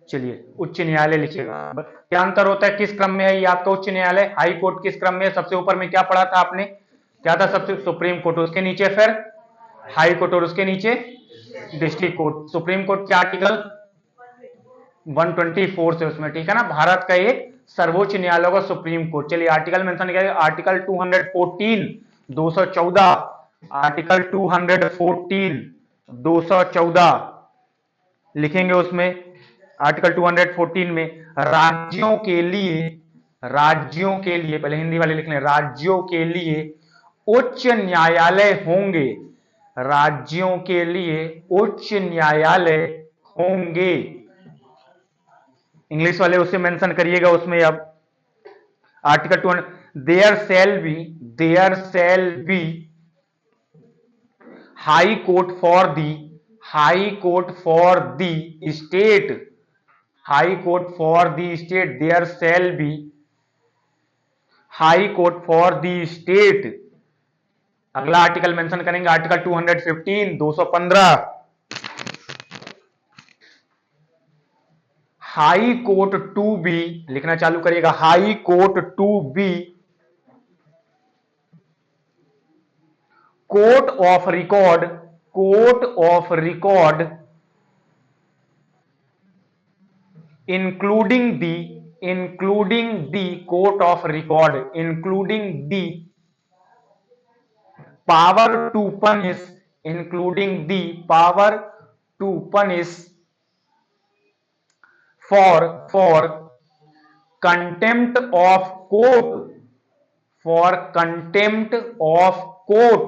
चलिए उच्च न्यायालय लिखिएगा। क्या अंतर होता है, किस क्रम में है ये आपका उच्च न्यायालय, हाई कोर्ट किस क्रम में है? सबसे ऊपर में क्या पढ़ा था आपने, क्या था सबसे, सुप्रीम कोर्ट, उसके नीचे फिर हाई कोर्ट और उसके नीचे डिस्ट्रिक्ट कोर्ट। सुप्रीम कोर्ट क्या आर्टिकल 124 से उसमें, ठीक है ना, भारत का एक सर्वोच्च न्यायालय का सुप्रीम कोर्ट। चलिए आर्टिकल मेंशन किया, आर्टिकल 214 214, आर्टिकल 214 214 लिखेंगे उसमें। आर्टिकल 214 में राज्यों के लिए पहले हिंदी वाले लिख लें, राज्यों के लिए उच्च न्यायालय होंगे, राज्यों के लिए उच्च न्यायालय होंगे। इंग्लिश वाले उसे मेंशन करिएगा उसमें। अब article 2, there shall be high court for the state, high court for the state, there shall be high court for the state. अगला आर्टिकल मेंशन करेंगे, article 215 215, high court to be, लिखना चालू करिएगा, high court to be court of record including the court of record, including the power to punish, including the power to punish for contempt of court,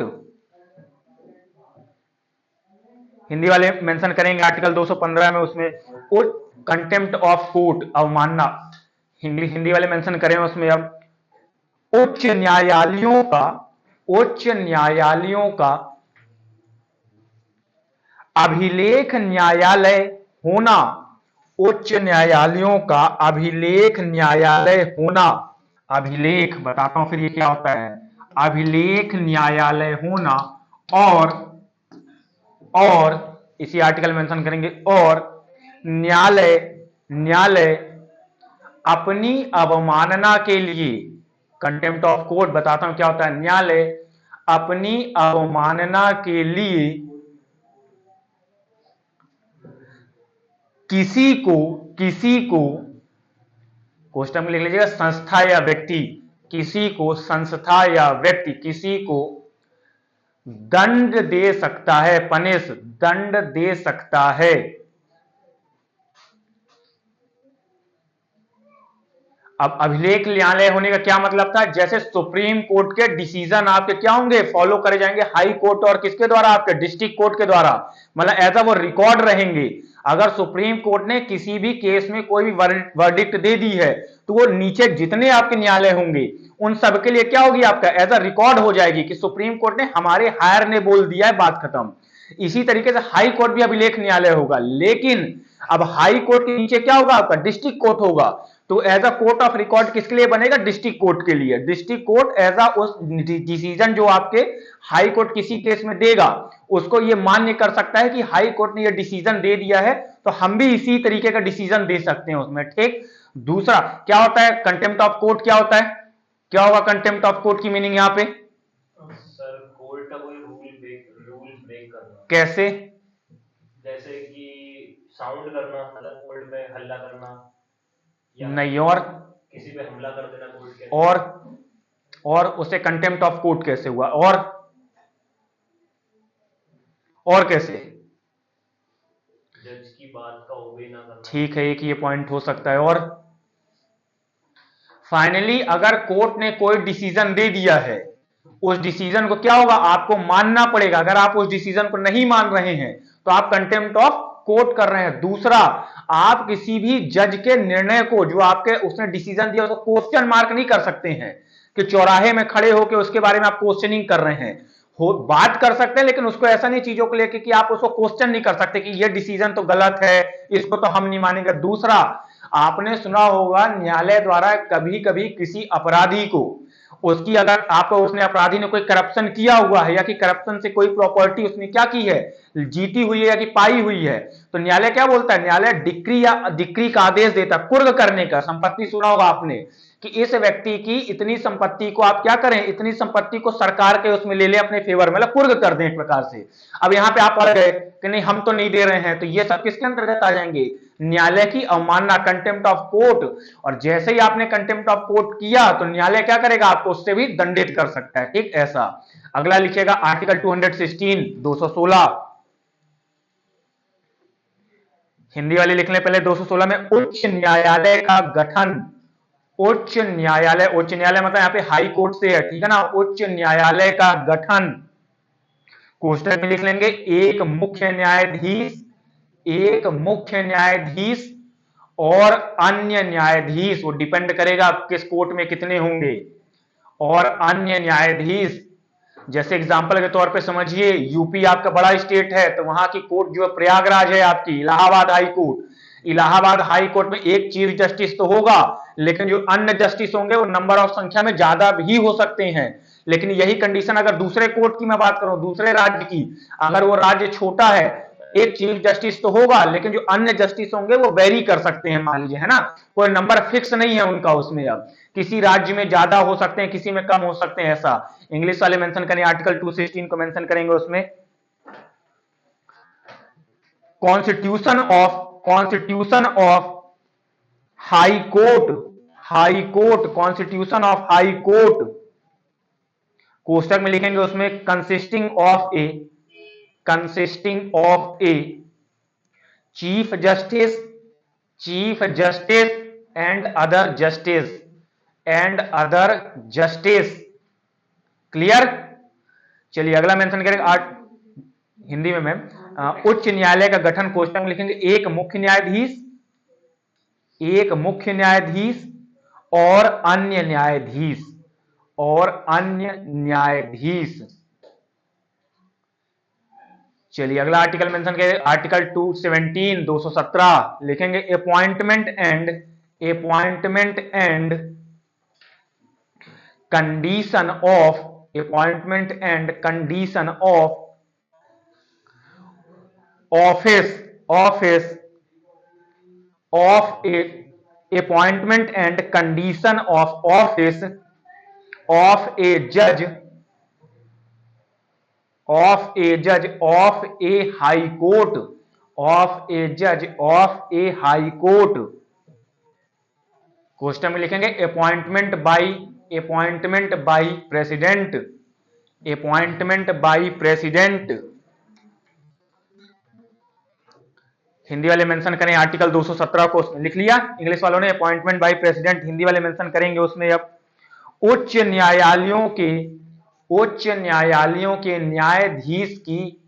Hindi वाले mention करेंगे article 215 में उसमें contempt of court, अवमानना, हिंदी वाले mention करें उसमें। अब उच्च न्यायालयों का अभिलेख न्यायालय होना, उच्च न्यायालयों का अभिलेख न्यायालय होना, अभिलेख बताता हूं फिर ये क्या होता है, अभिलेख न्यायालय होना, और इसी आर्टिकल मेंशन करेंगे, और न्यायालय अपनी अवमानना के लिए, कंटेम्प्ट ऑफ कोर्ट बताता हूं क्या होता है, न्यायालय अपनी अवमानना के लिए किसी को क्वेश्चन में लिख लीजिएगा, संस्था या व्यक्ति, किसी को दंड दे सकता है, पनिश, दंड दे सकता है। अब अभिलेख न्यायालय होने का क्या मतलब था, जैसे सुप्रीम कोर्ट के डिसीजन आपके क्या होंगे, फॉलो करे जाएंगे हाई कोर्ट और किसके द्वारा, आपके डिस्ट्रिक्ट कोर्ट के द्वारा, मतलब ऐसा वो रिकॉर्ड रहेंगे। अगर सुप्रीम कोर्ट ने किसी भी केस में कोई भी वर्डिक्ट दे दी है तो वो नीचे जितने आपके न्यायालय होंगे उन सबके लिए क्या होगी, आपका एज अ रिकॉर्ड हो जाएगी कि सुप्रीम कोर्ट ने, हमारे हायर ने बोल दिया है, बात खत्म। इसी तरीके से हाई कोर्ट भी अभिलेख न्यायालय होगा, लेकिन अब हाई कोर्ट के नीचे क्या होगा, आपका डिस्ट्रिक्ट कोर्ट होगा। तो as a court of record किसके लिए बनेगा, डिस्ट्रिक्ट कोर्ट के लिए। डिस्ट्रिक्ट कोर्ट एज अ उस डिसीजन जो आपके हाई कोर्ट किसी केस में देगा उसको ये मान्य कर सकता है कि हाई कोर्ट ने ये डिसीजन दे दिया है तो हम भी इसी तरीके का डिसीजन दे सकते हैं उसमें, ठीक। दूसरा क्या होता है, कंटेम्प्ट ऑफ कोर्ट क्या होता है, क्या होगा कंटेम्प्ट ऑफ कोर्ट की मीनिंग यहां पे, सर कोर्ट का कोई रूल ब्रेक करना, कैसे, जैसे कि साउंड करना, मतलब कोर्ट में हल्ला करना, नहीं, और किसी पे हमला कर देना कोर्ट के, और उसे कंटेम्प्ट ऑफ कोर्ट कैसे हुआ, और कैसे, जज की बात का ओबे ना करना, ठीक है, एक ये पॉइंट हो सकता है। और फाइनली अगर कोर्ट ने कोई डिसीजन दे दिया है, उस डिसीजन को क्या होगा, आपको मानना पड़ेगा। अगर आप उस डिसीजन को नहीं मान रहे हैं तो आप कंटेम्प्ट ऑफ कोर्ट कर रहे हैं। दूसरा, आप किसी भी जज के निर्णय को, जो आपके उसने डिसीजन दिया, उसको क्वेश्चन मार्क नहीं कर सकते हैं कि चौराहे में खड़े होकर उसके बारे में आप क्वेश्चनिंग कर रहे हैं। बात कर सकते हैं लेकिन उसको ऐसा नहीं, चीजों को लेकर कि आप उसको क्वेश्चन नहीं कर सकते कि ये डिसीजन तो गलत है, इसको तो हम नहीं मानेंगे। दूसरा, आपने सुना होगा न्यायालय द्वारा कभी कभी किसी अपराधी को, उसकी अगर आपको उसने अपराधी ने कोई करप्शन किया हुआ है या कि करप्शन से कोई प्रॉपर्टी उसने क्या की है, जीती हुई है या कि पाई हुई है, तो न्यायालय क्या बोलता है, न्यायालय डिक्री या डिक्री का आदेश देता है कुर्क करने का। संपत्ति सुना होगा आपने कि इस व्यक्ति की इतनी संपत्ति को आप क्या करें, इतनी संपत्ति को सरकार के उसमें ले ले अपने फेवर में, मतलब कुर्क कर दें एक प्रकार से। अब यहां पे आप पढ़ गए कि नहीं हम तो नहीं दे रहे हैं, तो ये सब किसके अंतर्गत आ जाएंगे, न्यायालय की अवमानना, कंटेम्प्ट ऑफ कोर्ट। और जैसे ही आपने कंटेम्प्ट ऑफ कोर्ट किया तो न्यायालय क्या करेगा, आपको उससे भी दंडित कर सकता है, ठीक ऐसा। अगला लिखिएगा आर्टिकल 216 216, हिंदी वाले लिख लें पहले। 216 में उच्च न्यायालय का गठन, उच्च न्यायालय, उच्च न्यायालय मतलब यहां पे हाई कोर्ट से है, ठीक है ना, उच्च न्यायालय का गठन, कोष्टक में लिख लेंगे एक मुख्य न्यायाधीश, एक मुख्य न्यायाधीश और अन्य न्यायाधीश, वो डिपेंड करेगा आप किस कोर्ट में कितने होंगे, और अन्य न्यायाधीश। जैसे एग्जांपल के तौर पे समझिए यूपी आपका बड़ा स्टेट है, तो वहां की कोर्ट जो प्रयागराज है आपकी, Allahabad high court, Allahabad high court में एक चीफ जस्टिस तो होगा, लेकिन जो अन्य जस्टिस होंगे वो नंबर ऑफ संख्या में ज्यादा भी हो सकते हैं। लेकिन यही कंडीशन अगर दूसरे कोर्ट की मैं बात करूं, दूसरे राज्य की, अगर वो राज्य छोटा है, एक चीफ जस्टिस तो होगा, लेकिन जो अन्य जस्टिस होंगे वो वेरी कर सकते हैं, मान लीजिए, है ना, कोई नंबर फिक्स नहीं है उनका उसमें। अब किसी राज्य में ज्यादा हो सकते हैं, किसी में कम हो सकते हैं, ऐसा। इंग्लिश वाले मेंशन करें, आर्टिकल 216 को मेंशन करेंगे उसमें, constitution of high court, high court, constitution of high court, कोष्टक में लिखेंगे उसमें consisting of a chief justice, chief justice and other justice, and other justice, clear. चलिए अगला मेंशन करेंगे हिंदी में मैम, उच्च न्यायालय का गठन, कोष्टक में लिखेंगे एक मुख्य न्यायाधीश, एक मुख्य न्यायाधीश और अन्य न्यायाधीश, और अन्य न्यायाधीश। चलिए अगला आर्टिकल मेंशन करेंगे, आर्टिकल 217 217 लिखेंगे appointment and condition of, appointment and condition of office of A appointment and condition of office of a जज of A high court, of a जज of A high court. Question में लिखेंगे appointment by president, appointment by president. Hindi वाले mention करें article 217 को, लिख लिया English वालों ने, अपॉइंटमेंट बाई प्रेसिडेंट, हिंदी वाले मेंशन करेंगे उसमें। अब उच्च न्यायालयों के न्यायाधीश की,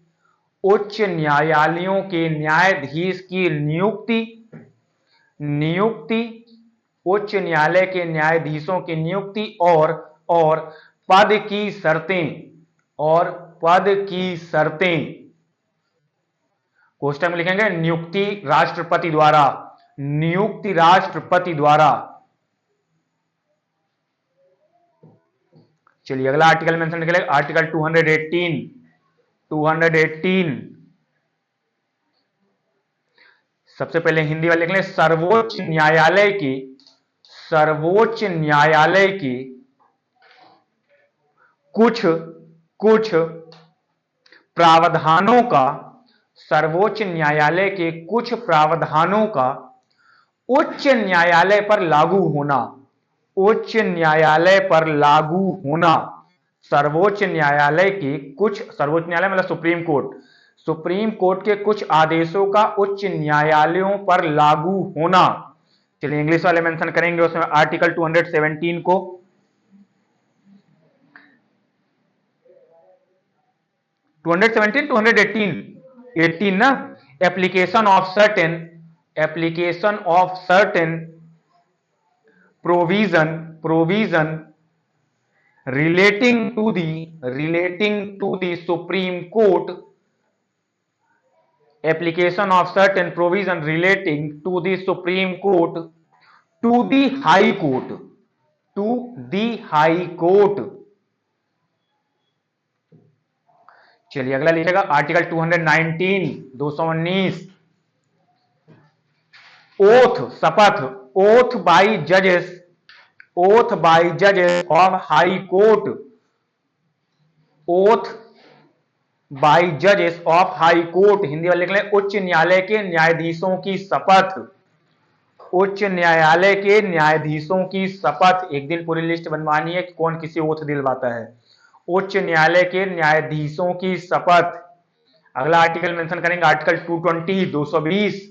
उच्च न्यायालयों के न्यायाधीश की नियुक्ति, उच्च न्यायालय के न्यायाधीशों की नियुक्ति और पद की शर्तें, और पद की शर्तें। क्वेश्चन में लिखेंगे नियुक्ति राष्ट्रपति द्वारा, नियुक्ति राष्ट्रपति द्वारा। चलिए अगला आर्टिकल मेंशन करेंगे, आर्टिकल 218 सबसे पहले हिंदी वाले लिख लें, सर्वोच्च न्यायालय की कुछ प्रावधानों का, सर्वोच्च न्यायालय के कुछ प्रावधानों का उच्च न्यायालय पर लागू होना, उच्च न्यायालय पर लागू होना, सर्वोच्च न्यायालय के कुछ, सर्वोच्च न्यायालय मतलब सुप्रीम कोर्ट, सुप्रीम कोर्ट के कुछ आदेशों का उच्च न्यायालयों पर लागू होना। चलिए इंग्लिश वाले मेंशन करेंगे उसमें आर्टिकल 217 को, 218 ना, application of certain provision relating to the Supreme Court application of certain provision relating to the supreme Court to the High court, to the High Court. चलिए अगला लिखेगा आर्टिकल 219, 219 ओथ, शपथ, oath by जजेस, oath by जजेस of high Court, oath by जजेस of high Court, Hindi वाले लिख लें उच्च न्यायालय के न्यायाधीशों की शपथ, उच्च न्यायालय के न्यायाधीशों की शपथ। एक दिन पूरी लिस्ट बनवानी है कि कौन किसी ओथ दिलवाता है। उच्च न्यायालय के न्यायाधीशों की शपथ। अगला आर्टिकल मेंशन करेंगे आर्टिकल 220, 220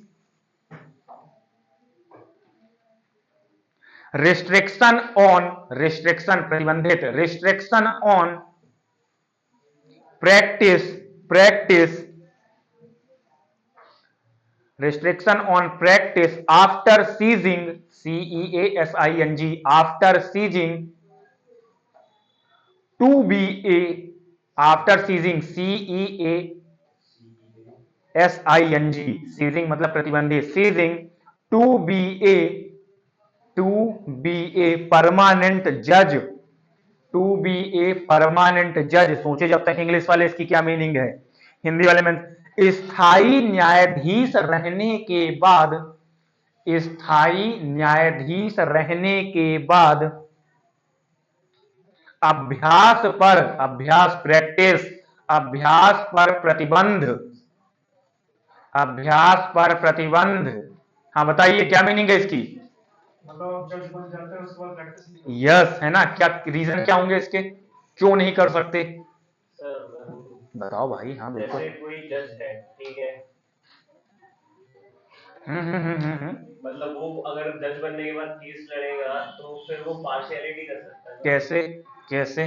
रिस्ट्रिक्शन ऑन, रिस्ट्रिक्शन प्रतिबंधित, restriction on practice, practice, restriction on practice after seizing, CEASING, after seizing to be A, after seizing CEASING, seizing मतलब प्रतिबंधित, seizing to be A, to be a permanent जज, to be a permanent जज। सोचे जब तक English वाले इसकी क्या मीनिंग है, हिंदी वाले में स्थायी न्यायाधीश रहने के बाद, स्थायी न्यायाधीश रहने के बाद अभ्यास पर, अभ्यास प्रैक्टिस, अभ्यास पर प्रतिबंध, अभ्यास पर प्रतिबंध। हाँ बताइए क्या मीनिंग है इसकी? मतलब जज बन जाते हैं उसके बाद प्रैक्टिस। यस है ना, क्या रीजन क्या होंगे इसके, क्यों नहीं कर सकते? सर बताओ भाई। हाँ बिल्कुल। जैसे कोई जज है, ठीक है, हम्म। मतलब वो अगर जज बनने के बाद केस लड़ेगा तो फिर वो पार्शियलिटी कर सकता है ना? कैसे, कैसे?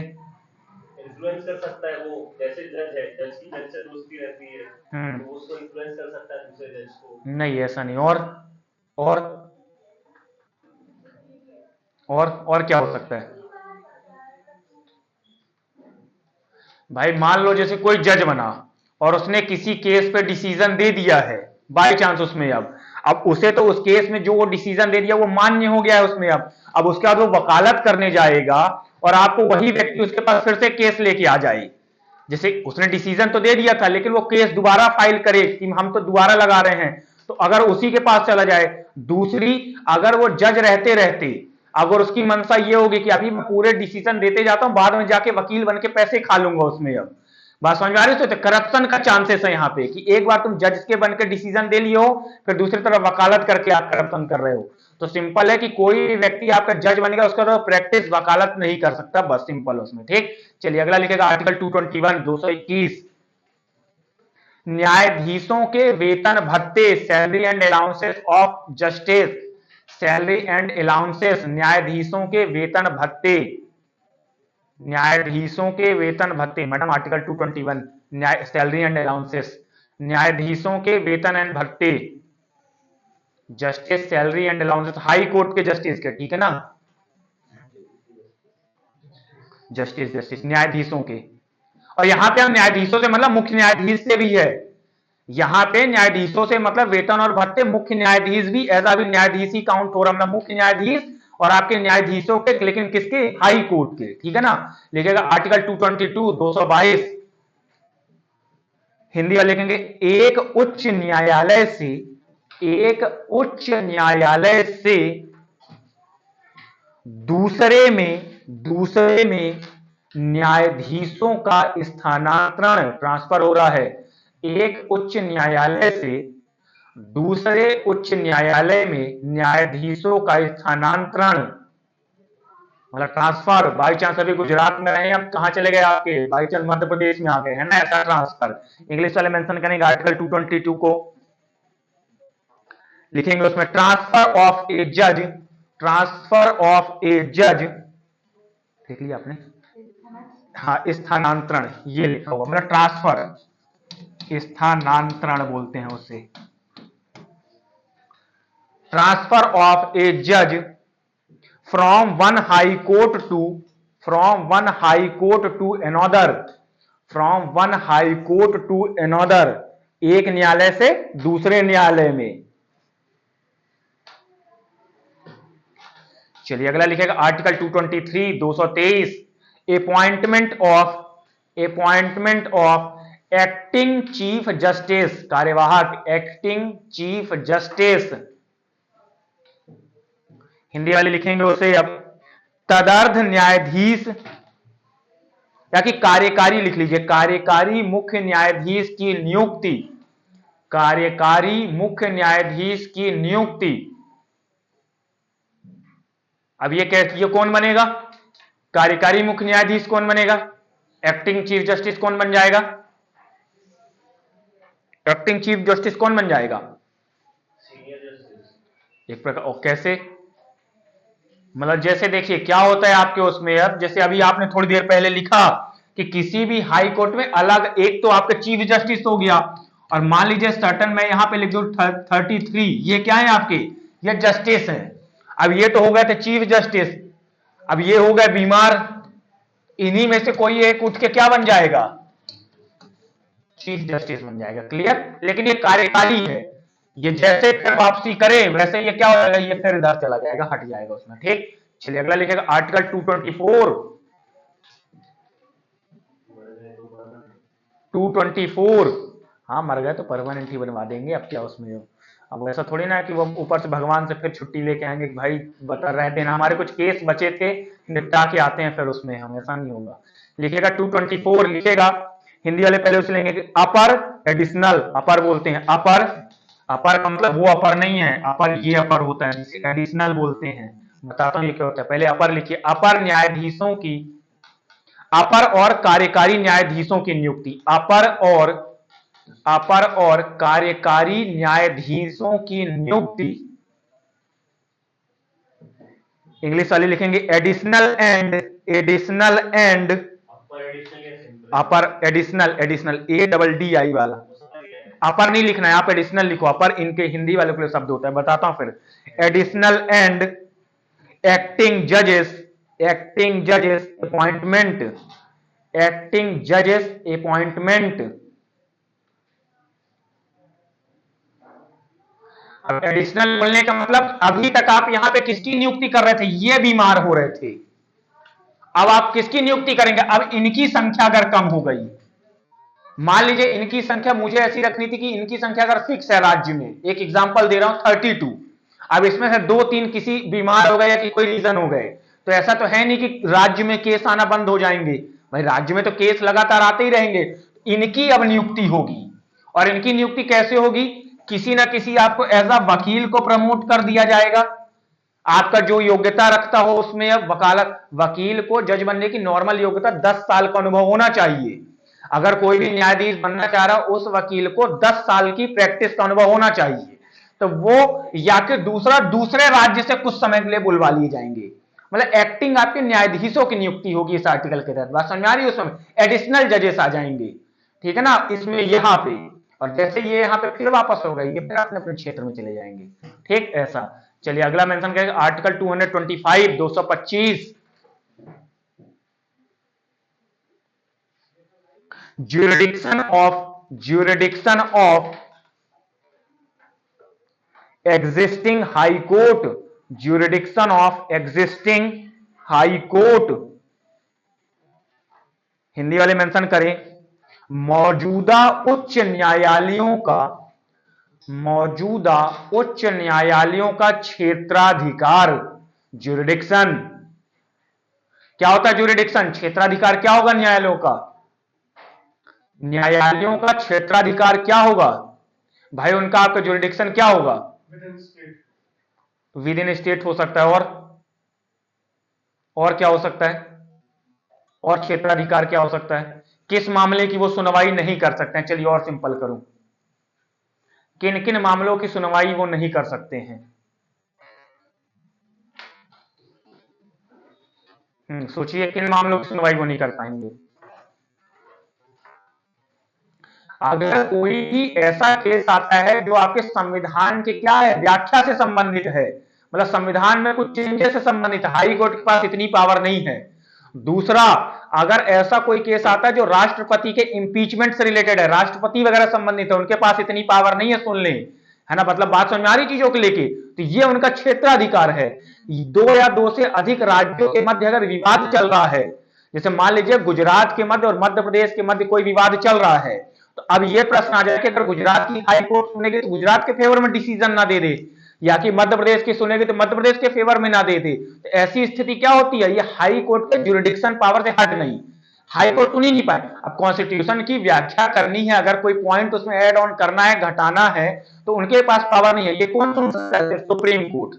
इन्फ्लुएंस कर सकता है वो, जैसे जज है, जज की जज से दोस्ती रहती है तो हम्म, उसको इन्फ्लुएंस कर सकता है दूसरे जज को। नहीं ऐसा नहीं। और क्या हो सकता है भाई? मान लो जैसे कोई जज बना और उसने किसी केस पे डिसीजन दे दिया है बाय चांस उसमें, अब उसे तो उस केस में जो वो डिसीजन दे दिया वो मान्य हो गया है उसमें। अब उसके बाद वो वकालत करने जाएगा और आपको वही व्यक्ति उसके पास फिर से केस लेके आ जाए। जैसे उसने डिसीजन तो दे दिया था लेकिन वो केस दोबारा फाइल करे कि हम तो दोबारा लगा रहे हैं, तो अगर उसी के पास चला जाए। दूसरी, अगर वो जज रहते रहते अगर उसकी मंशा ये होगी कि अभी मैं पूरे डिसीजन देते जाता हूं, बाद में जाके वकील बन के पैसे खा लूंगा उसमें। अब बात समझ में आ रही है? तो करप्शन का चांसेस है यहाँ पे कि एक बार तुम जज के बनकर डिसीजन दे लियो, फिर दूसरी तरफ वकालत करके आप करप्शन कर रहे हो। तो सिंपल है कि कोई भी व्यक्ति आपका जज बनेगा उसका तो प्रैक्टिस वकालत नहीं कर सकता, बस सिंपल उसमें। ठीक, चलिए अगला लिखेगा आर्टिकल 221, 221 न्यायाधीशों के वेतन भत्ते, salary and allowances of justice, salary and allowances, न्यायाधीशों के वेतन भत्ते, न्यायाधीशों के वेतन भत्ते। मैडम आर्टिकल 221 न्याय, सैलरी एंड अलाउंसेस, न्यायाधीशों के वेतन एंड भत्ते, justice salary and allowances, high court के जस्टिस के, ठीक है ना, जस्टिस, जस्टिस न्यायाधीशों के। और यहां पे हम न्यायाधीशों से मतलब मुख्य न्यायाधीश से भी है, यहां पे न्यायाधीशों से मतलब वेतन और भत्ते मुख्य न्यायाधीश भी ऐसा भी न्यायाधीश ही काउंट हो रहा, मतलब मुख्य न्यायाधीश और आपके न्यायाधीशों के, लेकिन किसके? हाई कोर्ट के, ठीक है ना। लिखेगा आर्टिकल 222, 222 हिंदी वाले लिखेंगे एक उच्च न्यायालय से, एक उच्च न्यायालय से दूसरे में न्यायाधीशों का स्थानांतरण, ट्रांसफर हो रहा है। एक उच्च न्यायालय से दूसरे उच्च न्यायालय में न्यायाधीशों का स्थानांतरण मतलब ट्रांसफर। बाई चांस अभी गुजरात में रहे, अब कहां चले गए आपके, बाई चांस मध्य प्रदेश में आ गए, है ना, ऐसा ट्रांसफर। इंग्लिश वाले मेंशन करेंगे आर्टिकल 222 को, लिखेंगे उसमें ट्रांसफर ऑफ ए जज, ट्रांसफर ऑफ ए जज, देख लिया आपने? हाँ, स्थानांतरण ये लिखा होगा, मतलब ट्रांसफर, स्थानांतरण बोलते हैं उसे। ट्रांसफर ऑफ ए जज from one high court to, from one high court to another, from one high court to another एक न्यायालय से दूसरे न्यायालय में। चलिए अगला लिखेगा article 223 223 appointment of acting chief justice, कार्यवाहक एक्टिंग चीफ जस्टिस, हिंदी वाले लिखेंगे उसे अब तदर्थ न्यायाधीश, या कि कार्यकारी लिख लीजिए, कार्यकारी मुख्य न्यायाधीश की नियुक्ति, कार्यकारी मुख्य न्यायाधीश की नियुक्ति। अब ये कौन बनेगा, कार्यकारी मुख्य न्यायाधीश कौन बनेगा, एक्टिंग चीफ जस्टिस कौन बन जाएगा, एक्टिंग चीफ जस्टिस कौन बन जाएगा, सीनियर जस्टिस। एक प्रकार। और कैसे, मतलब जैसे देखिए क्या होता है आपके उसमें, अब जैसे अभी आपने थोड़ी देर पहले लिखा कि किसी भी हाई कोर्ट में अलग एक तो आपका चीफ जस्टिस हो गया, और मान लीजिए सर्टन मैं यहां पे लिख दूं 33, ये क्या है आपके, ये जस्टिस है। अब ये तो हो गए थे चीफ जस्टिस, अब ये हो गए बीमार, इन्हीं में से कोई एक उठ के क्या बन जाएगा, चीफ जस्टिस बन जाएगा। क्लियर, लेकिन ये कार्यकारी है, ये जैसे फिर वापसी करे वैसे ये क्या हो जाएगा, ये फिर इधर चला जाएगा, हट जाएगा उसमें। ठीक, चलिए अगला लिखेगा आर्टिकल 224। हाँ मर गए तो परमानेंट ही बनवा देंगे, अब क्या उसमें। अब ऐसा थोड़ी ना है कि वो ऊपर से भगवान से फिर छुट्टी लेके आएंगे कि भाई बता रहे थे ना, हमारे कुछ केस बचे थे निपटा के आते हैं फिर उसमें, हम ऐसा नहीं होगा। लिखेगा 224 लिखेगा, हिंदी वाले पहले उसे लेंगे अपर एडिशनल, अपर बोलते हैं अपर, अपर का मतलब वो अपर नहीं है, अपर ये अपर होता है, एडिशनल बोलते हैं। बताता हूँ ये क्या होता है, पहले अपर लिखिए, अपर न्यायाधीशों की, अपर और कार्यकारी न्यायाधीशों की नियुक्ति, अपर और कार्यकारी न्यायाधीशों की नियुक्ति। इंग्लिश वाले लिखेंगे additional and upper additional ADDI वाला, अपर नहीं लिखना है, आप एडिशनल लिखो, अपर इनके हिंदी वाले के शब्द होता है। बताता हूं फिर, एडिशनल एंड एक्टिंग जजेस अपॉइंटमेंट, एक्टिंग जजेस अपॉइंटमेंट। अब एडिशनल बोलने का मतलब अभी तक आप यहां पे किसकी नियुक्ति कर रहे थे, ये बीमार हो रहे थे, अब आप किसकी नियुक्ति करेंगे, अब इनकी संख्या अगर कम हो गई, मान लीजिए इनकी संख्या मुझे ऐसी रखनी थी कि इनकी संख्या अगर फिक्स है राज्य में, एक एग्जांपल दे रहा हूं 32, अब इसमें से 2-3 किसी बीमार हो गए या कि कोई रीजन हो गए, तो ऐसा तो है नहीं कि राज्य में केस आना बंद हो जाएंगे, भाई राज्य में तो केस लगातार आते ही रहेंगे। इनकी अब नियुक्ति होगी, और इनकी नियुक्ति कैसे होगी, किसी ना किसी आपको एज अ वकील को प्रमोट कर दिया जाएगा, आपका जो योग्यता रखता हो उसमें। अब वकील को जज बनने की नॉर्मल योग्यता 10 साल का अनुभव होना चाहिए, अगर कोई भी न्यायाधीश बनना चाह रहा हो उस वकील को 10 साल की प्रैक्टिस का अनुभव होना चाहिए, तो वो या कि दूसरे राज्य से कुछ समय के लिए बुलवा लिए जाएंगे, मतलब एक्टिंग आपके न्यायाधीशों की नियुक्ति होगी इस आर्टिकल के तहत। बात समझ आ रही है, उसमें एडिशनल जजेस आ जाएंगे, ठीक है ना, इसमें यहां पे, और जैसे ये यहां पे फिर वापस हो गए, ये फिर अपने अपने क्षेत्र में चले जाएंगे। ठीक, ऐसा। चलिए अगला मेंशन करेंगे article 225 225 jurisdiction of existing high court, jurisdiction of existing high court, Hindi वाले मेंशन करें मौजूदा उच्च न्यायालयों का क्षेत्राधिकार। jurisdiction क्या होता है, jurisdiction क्षेत्राधिकार क्या होगा न्यायालयों का, न्यायालयों का क्षेत्राधिकार क्या होगा भाई, उनका आपका जुरिडिक्शन क्या होगा, विद इन स्टेट हो सकता है, और क्या हो सकता है, और क्षेत्राधिकार क्या हो सकता है, किस मामले की वो सुनवाई नहीं कर सकते हैं। चलिए और सिंपल करूं, किन किन मामलों की सुनवाई वो नहीं कर सकते हैं, सोचिए किन मामलों की सुनवाई वो नहीं कर पाएंगे। अगर कोई भी ऐसा केस आता है जो आपके संविधान के क्या है, व्याख्या से संबंधित है, मतलब संविधान में कुछ चेंजेस से संबंधित है, हाई कोर्ट के पास इतनी पावर नहीं है, दूसरा, अगर ऐसा कोई केस आता है जो राष्ट्रपति के इंपीचमेंट से रिलेटेड है, राष्ट्रपति वगैरह संबंधित है, उनके पास इतनी पावर नहीं है सुन लें, है ना, मतलब बात समझ में आ रही चीजों को लेके, तो ये उनका क्षेत्राधिकार है। दो या दो से अधिक राज्यों के मध्य अगर विवाद चल रहा है, जैसे मान लीजिए गुजरात के मध्य और मध्य प्रदेश के मध्य कोई विवाद चल रहा है, तो अब ये प्रश्न आ जाए कि अगर गुजरात की हाई कोर्ट सुनेगी तो गुजरात के फेवर में डिसीजन ना दे दे, या कि मध्य प्रदेश की सुनेगी तो मध्य प्रदेश के फेवर में ना दे दे, तो ऐसी स्थिति क्या होती है, ये हाई कोर्ट के ज्यूरिडिक्शन पावर से हट नहीं, हाई कोर्ट सुन ही नहीं पाए। अब कॉन्स्टिट्यूशन की व्याख्या करनी है, अगर कोई पॉइंट उसमें ऐड ऑन करना है, घटाना है, तो उनके पास पावर नहीं है। ये कौन सुन सकता है? Supreme court.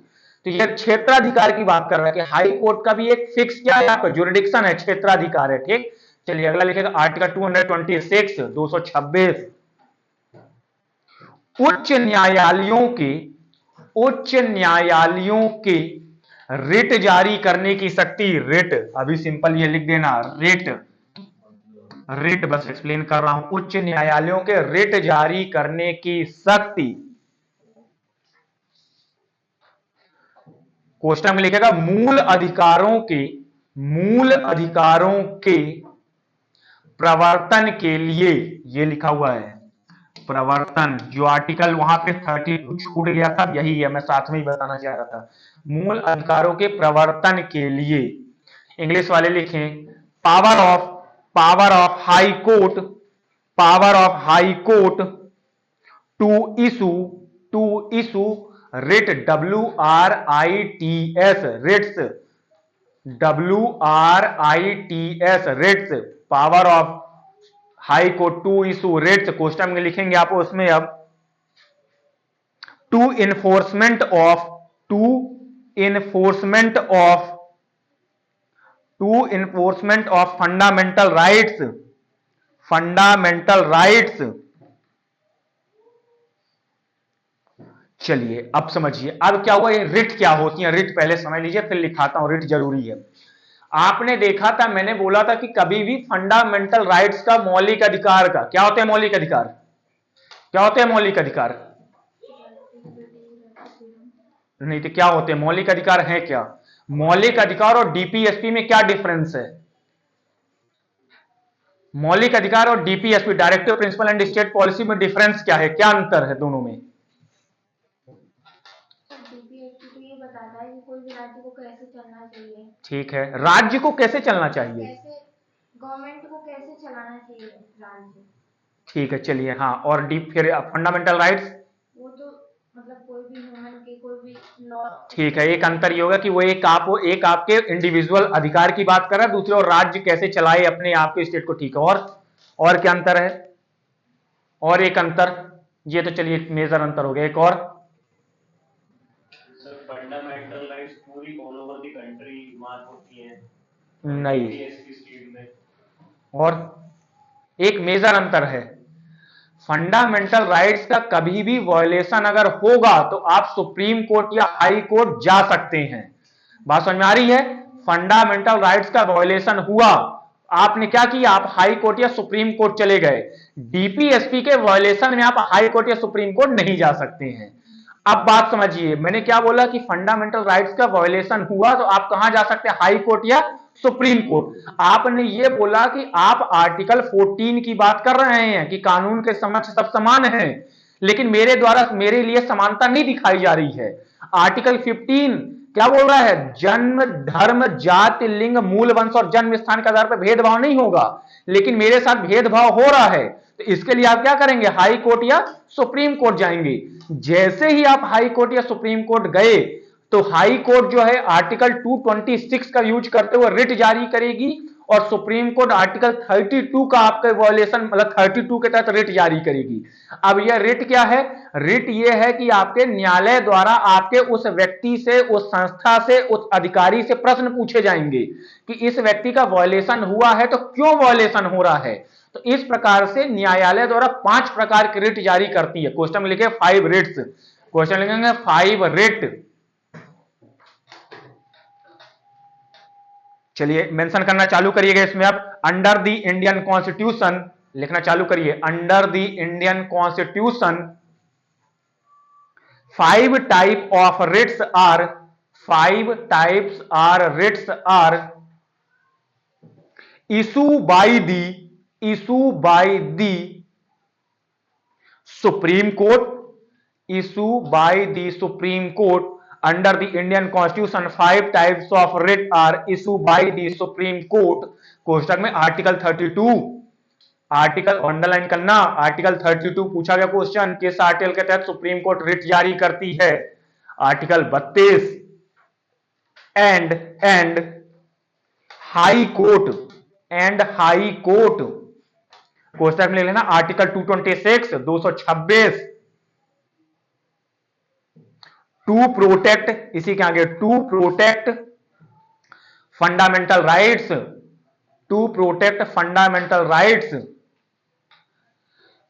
तो ये क्षेत्राधिकार की बात कर रहा है कि हाई कोर्ट का भी एक फिक्स क्या है, आपका ज्यूरिडिक्शन है, क्षेत्राधिकार है। ठीक, चलिए अगला लिखेगा आर्टिकल 226 226 उच्च न्यायालयों के रिट जारी करने की शक्ति, रिट अभी सिंपल ये लिख देना, रिट बस एक्सप्लेन कर रहा हूं, उच्च न्यायालयों के रिट जारी करने की शक्ति, क्वेश्चन में लिखेगा मूल अधिकारों के प्रवर्तन के लिए, ये लिखा हुआ है प्रवर्तन, जो आर्टिकल वहां पे 32 छूट गया था, यही है, मैं साथ में ही बताना चाह रहा था, मूल अधिकारों के प्रवर्तन के लिए। इंग्लिश वाले लिखें power of high court to issue writ writs, power of high court to issue writs, question में लिखेंगे आप उसमें अब to enforcement of fundamental rights. चलिए अब समझिए, अब क्या हुआ, ये रिट क्या होती है, रिट पहले समझ लीजिए फिर लिखाता हूं, रिट जरूरी है। आपने देखा था, मैंने बोला था कि कभी भी फंडामेंटल राइट्स का, मौलिक अधिकार का, क्या होते हैं मौलिक अधिकार, क्या होते हैं मौलिक अधिकार, नहीं तो क्या होते हैं मौलिक अधिकार, है क्या, मौलिक अधिकार और डीपीएसपी में क्या डिफरेंस है, मौलिक अधिकार और DPSP, directive principle and state policy में डिफरेंस क्या है, क्या अंतर है दोनों में? डीपीएसपी तो ये बताता है कि कोई भी राज्य को कैसे चलना चाहिए। ठीक है, राज्य को कैसे चलना चाहिए, कैसे गवर्नमेंट को कैसे चलाना चाहिए राज्य। ठीक है, चलिए हाँ, और डीप फिर फंडामेंटल राइट्स, वो तो मतलब कोई भी ह्यूमन के कोई भी लॉ। ठीक है, एक अंतर ये होगा कि वो एक आपके इंडिविजुअल अधिकार की बात कर रहा है, दूसरे और राज्य कैसे चलाए अपने आप के स्टेट को। ठीक है, और क्या अंतर है, और एक अंतर, ये तो चलिए मेजर अंतर हो गया, एक और फंडामेंटल राइट्स पूरी all over the country mark होती है, नहीं, स्टेट में, और एक मेजर अंतर है, फंडामेंटल राइट्स का कभी भी वायलेशन अगर होगा तो आप सुप्रीम कोर्ट या हाई कोर्ट जा सकते हैं। बात समझ में आ रही है, फंडामेंटल राइट्स का वायलेशन हुआ, आपने क्या किया, आप हाई कोर्ट या सुप्रीम कोर्ट चले गए। डीपीएसपी के वायलेशन में आप हाई कोर्ट या सुप्रीम कोर्ट नहीं जा सकते हैं। अब बात समझिए, मैंने क्या बोला कि फंडामेंटल राइट्स का वायलेशन हुआ तो आप कहां जा सकते हैं, हाई कोर्ट या सुप्रीम कोर्ट। आपने ये बोला कि आप आर्टिकल 14 की बात कर रहे हैं कि कानून के समक्ष सब समान हैं, लेकिन मेरे द्वारा मेरे लिए समानता नहीं दिखाई जा रही है। आर्टिकल 15 क्या बोल रहा है, जन्म धर्म जाति लिंग मूल वंश और जन्म स्थान के आधार पर भेदभाव नहीं होगा, लेकिन मेरे साथ भेदभाव हो रहा है, तो इसके लिए आप क्या करेंगे, हाई कोर्ट या सुप्रीम कोर्ट जाएंगे। जैसे ही आप हाई कोर्ट या सुप्रीम कोर्ट गए तो हाई कोर्ट जो है आर्टिकल 226 का यूज करते हुए रिट जारी करेगी, और सुप्रीम कोर्ट आर्टिकल 32 का आपका वायलेशन मतलब 32 के तहत रिट जारी करेगी। अब यह रिट क्या है, रिट यह है कि आपके न्यायालय द्वारा आपके उस व्यक्ति से, उस संस्था से, उस अधिकारी से प्रश्न पूछे जाएंगे कि इस व्यक्ति का वायलेशन हुआ है तो क्यों वायलेशन हो रहा है। तो इस प्रकार से न्यायालय द्वारा 5 प्रकार की रिट जारी करती है। क्वेश्चन में लिखे 5 रिट्स, क्वेश्चन लिखेंगे 5 रिट। चलिए मेंशन करना चालू करिएगा इसमें, आप अंडर द इंडियन कॉन्स्टिट्यूशन लिखना चालू करिए, under the Indian constitution 5 type of writs are issue by the supreme court, issue by the supreme court under the Indian constitution 5 types of writ are issue by the supreme court. कोष्टक में article 32, article underline करना, article 32 पूछा गया question, किस article के तहत supreme court writ जारी करती है? आर्टिकल 32। एंड हाई कोर्ट कोष्टक में ले लेना आर्टिकल 226 226 टू प्रोटेक्ट, इसी के आगे to protect fundamental rights, to protect fundamental rights.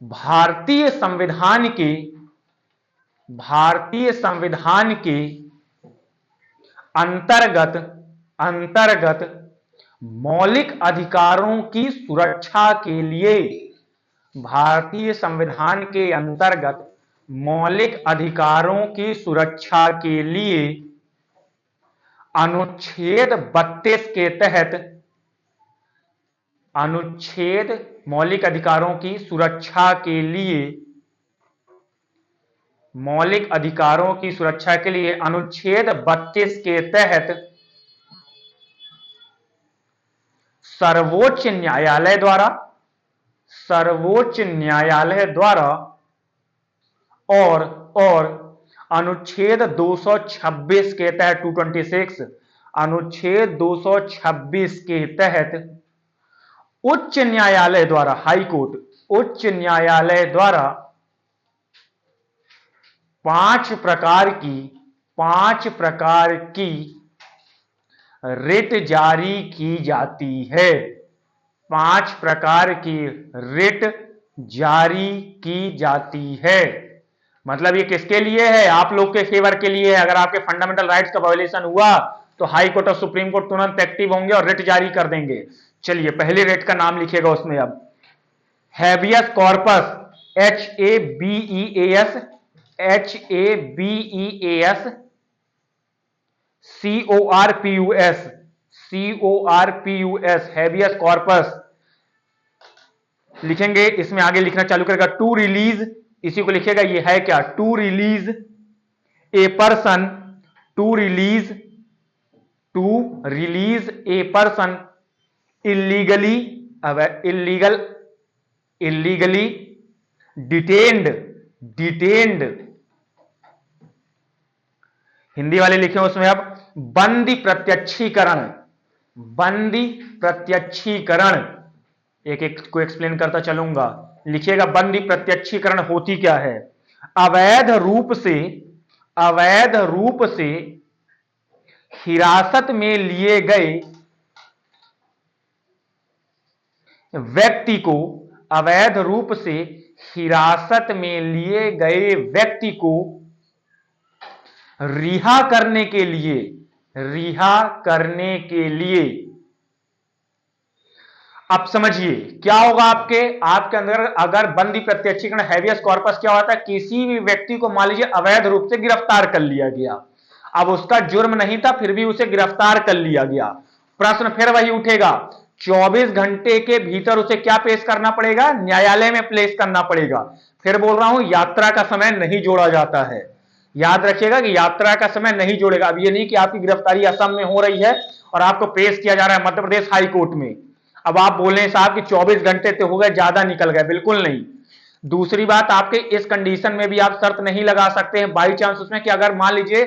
भारतीय संविधान के अंतर्गत मौलिक अधिकारों की सुरक्षा के लिए, भारतीय संविधान के अंतर्गत मौलिक अधिकारों की सुरक्षा के लिए अनुच्छेद 32 के तहत, मौलिक अधिकारों की सुरक्षा के लिए, मौलिक अधिकारों की सुरक्षा के लिए अनुच्छेद 32 के तहत सर्वोच्च न्यायालय द्वारा और अनुच्छेद 226 के तहत 226 अनुच्छेद 226 के तहत उच्च न्यायालय द्वारा, हाई कोर्ट, उच्च न्यायालय द्वारा 5 प्रकार की रिट जारी की जाती है। 5 प्रकार की रिट जारी की जाती है। मतलब ये किसके लिए है? आप लोग के फेवर के लिए है। अगर आपके फंडामेंटल राइट्स का वायलेशन हुआ तो हाई कोर्ट और सुप्रीम कोर्ट तुरंत एक्टिव होंगे और रिट जारी कर देंगे। चलिए पहले रिट का नाम लिखिएगा उसमें। अब habeas corpus, HABEAS CORPUS habeas corpus लिखेंगे। इसमें आगे लिखना चालू करेगा टू रिलीज, इसी को लिखेगा। ये है क्या? To release a person, to release a person illegally detained, Hindi वाले लिखे उसमें। अब बंदी प्रत्यक्षीकरण, एक एक को एक्सप्लेन करता चलूंगा। लिखिएगा बंदी प्रत्यक्षीकरण होती क्या है? अवैध रूप से हिरासत में लिए गए व्यक्ति को, अवैध रूप से हिरासत में लिए गए व्यक्ति को रिहा करने के लिए अब समझिए क्या होगा आपके अंदर। अगर बंदी प्रत्यक्षीकरण हैबियस कॉर्पस क्या होता है? किसी भी व्यक्ति को मान लीजिए अवैध रूप से गिरफ्तार कर लिया गया, अब उसका जुर्म नहीं था फिर भी उसे गिरफ्तार कर लिया गया। प्रश्न फिर वही उठेगा, 24 घंटे के भीतर उसे क्या पेश करना पड़ेगा? न्यायालय में पेश करना पड़ेगा। फिर बोल रहा हूं यात्रा का समय नहीं जोड़ा जाता है। याद रखिएगा कि यात्रा का समय नहीं जोड़ेगा। अब ये नहीं कि आपकी गिरफ्तारी असम में हो रही है और आपको पेश किया जा रहा है मध्य प्रदेश हाई कोर्ट में, अब आप बोल रहे हैं साहब कि 24 घंटे तो हो गए, ज्यादा निकल गए। बिल्कुल नहीं। दूसरी बात, आपके इस कंडीशन में भी आप शर्त नहीं लगा सकते हैं बाई चांस उसमें कि अगर मान लीजिए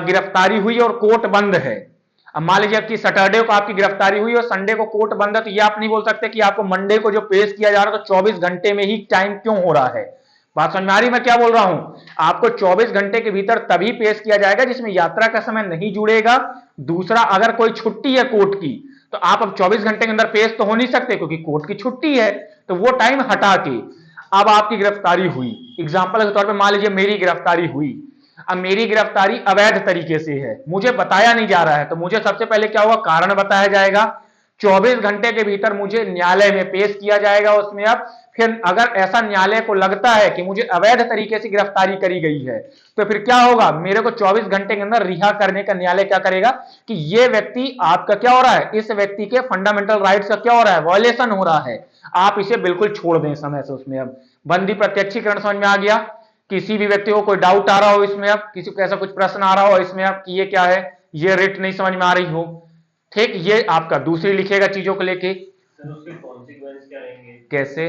गिरफ्तारी हुई और कोर्ट बंद है। अब मान लीजिए कि सैटरडे को आपकी गिरफ्तारी हुई और संडे को कोर्ट बंद है, तो ये आप नहीं बोल सकते कि आपको मंडे को जो पेश किया जा रहा है तो 24 घंटे में ही टाइम क्यों हो रहा है। बात समझ में आ रही मैं क्या बोल रहा हूं? आपको 24 घंटे के भीतर तभी पेश किया जाएगा जिसमें यात्रा का समय नहीं जुड़ेगा। दूसरा, अगर कोई छुट्टी है कोर्ट की तो आप अब 24 घंटे के अंदर पेश तो हो नहीं सकते क्योंकि कोर्ट की छुट्टी है, तो वो टाइम हटा के अब आपकी गिरफ्तारी हुई। एग्जाम्पल के तौर पे मान लीजिए मेरी गिरफ्तारी हुई। अब मेरी गिरफ्तारी अवैध तरीके से है, मुझे बताया नहीं जा रहा है, तो मुझे सबसे पहले क्या होगा? कारण बताया जाएगा। 24 घंटे के भीतर मुझे न्यायालय में पेश किया जाएगा उसमें। अब फिर अगर ऐसा न्यायालय को लगता है कि मुझे अवैध तरीके से गिरफ्तारी करी गई है, तो फिर क्या होगा, मेरे को 24 घंटे के अंदर रिहा करने का न्यायालय क्या करेगा कि ये व्यक्ति आपका क्या हो रहा है, इस व्यक्ति के फंडामेंटल राइट्स का क्या हो रहा है, वायलेशन हो रहा है, आप इसे बिल्कुल छोड़ दें समय से। उसमें अब बंदी प्रत्यक्षीकरण समझ में आ गया। किसी भी व्यक्ति को कोई डाउट आ रहा हो इसमें, अब किसी को ऐसा कुछ प्रश्न आ रहा हो इसमें अब कि ये क्या है, ये रिट नहीं समझ में आ रही हो, ठीक, ये आपका दूसरी लिखेगा चीजों को लेके। सर उसके कॉन्सिक्वेंस क्या रहेंगे? कैसे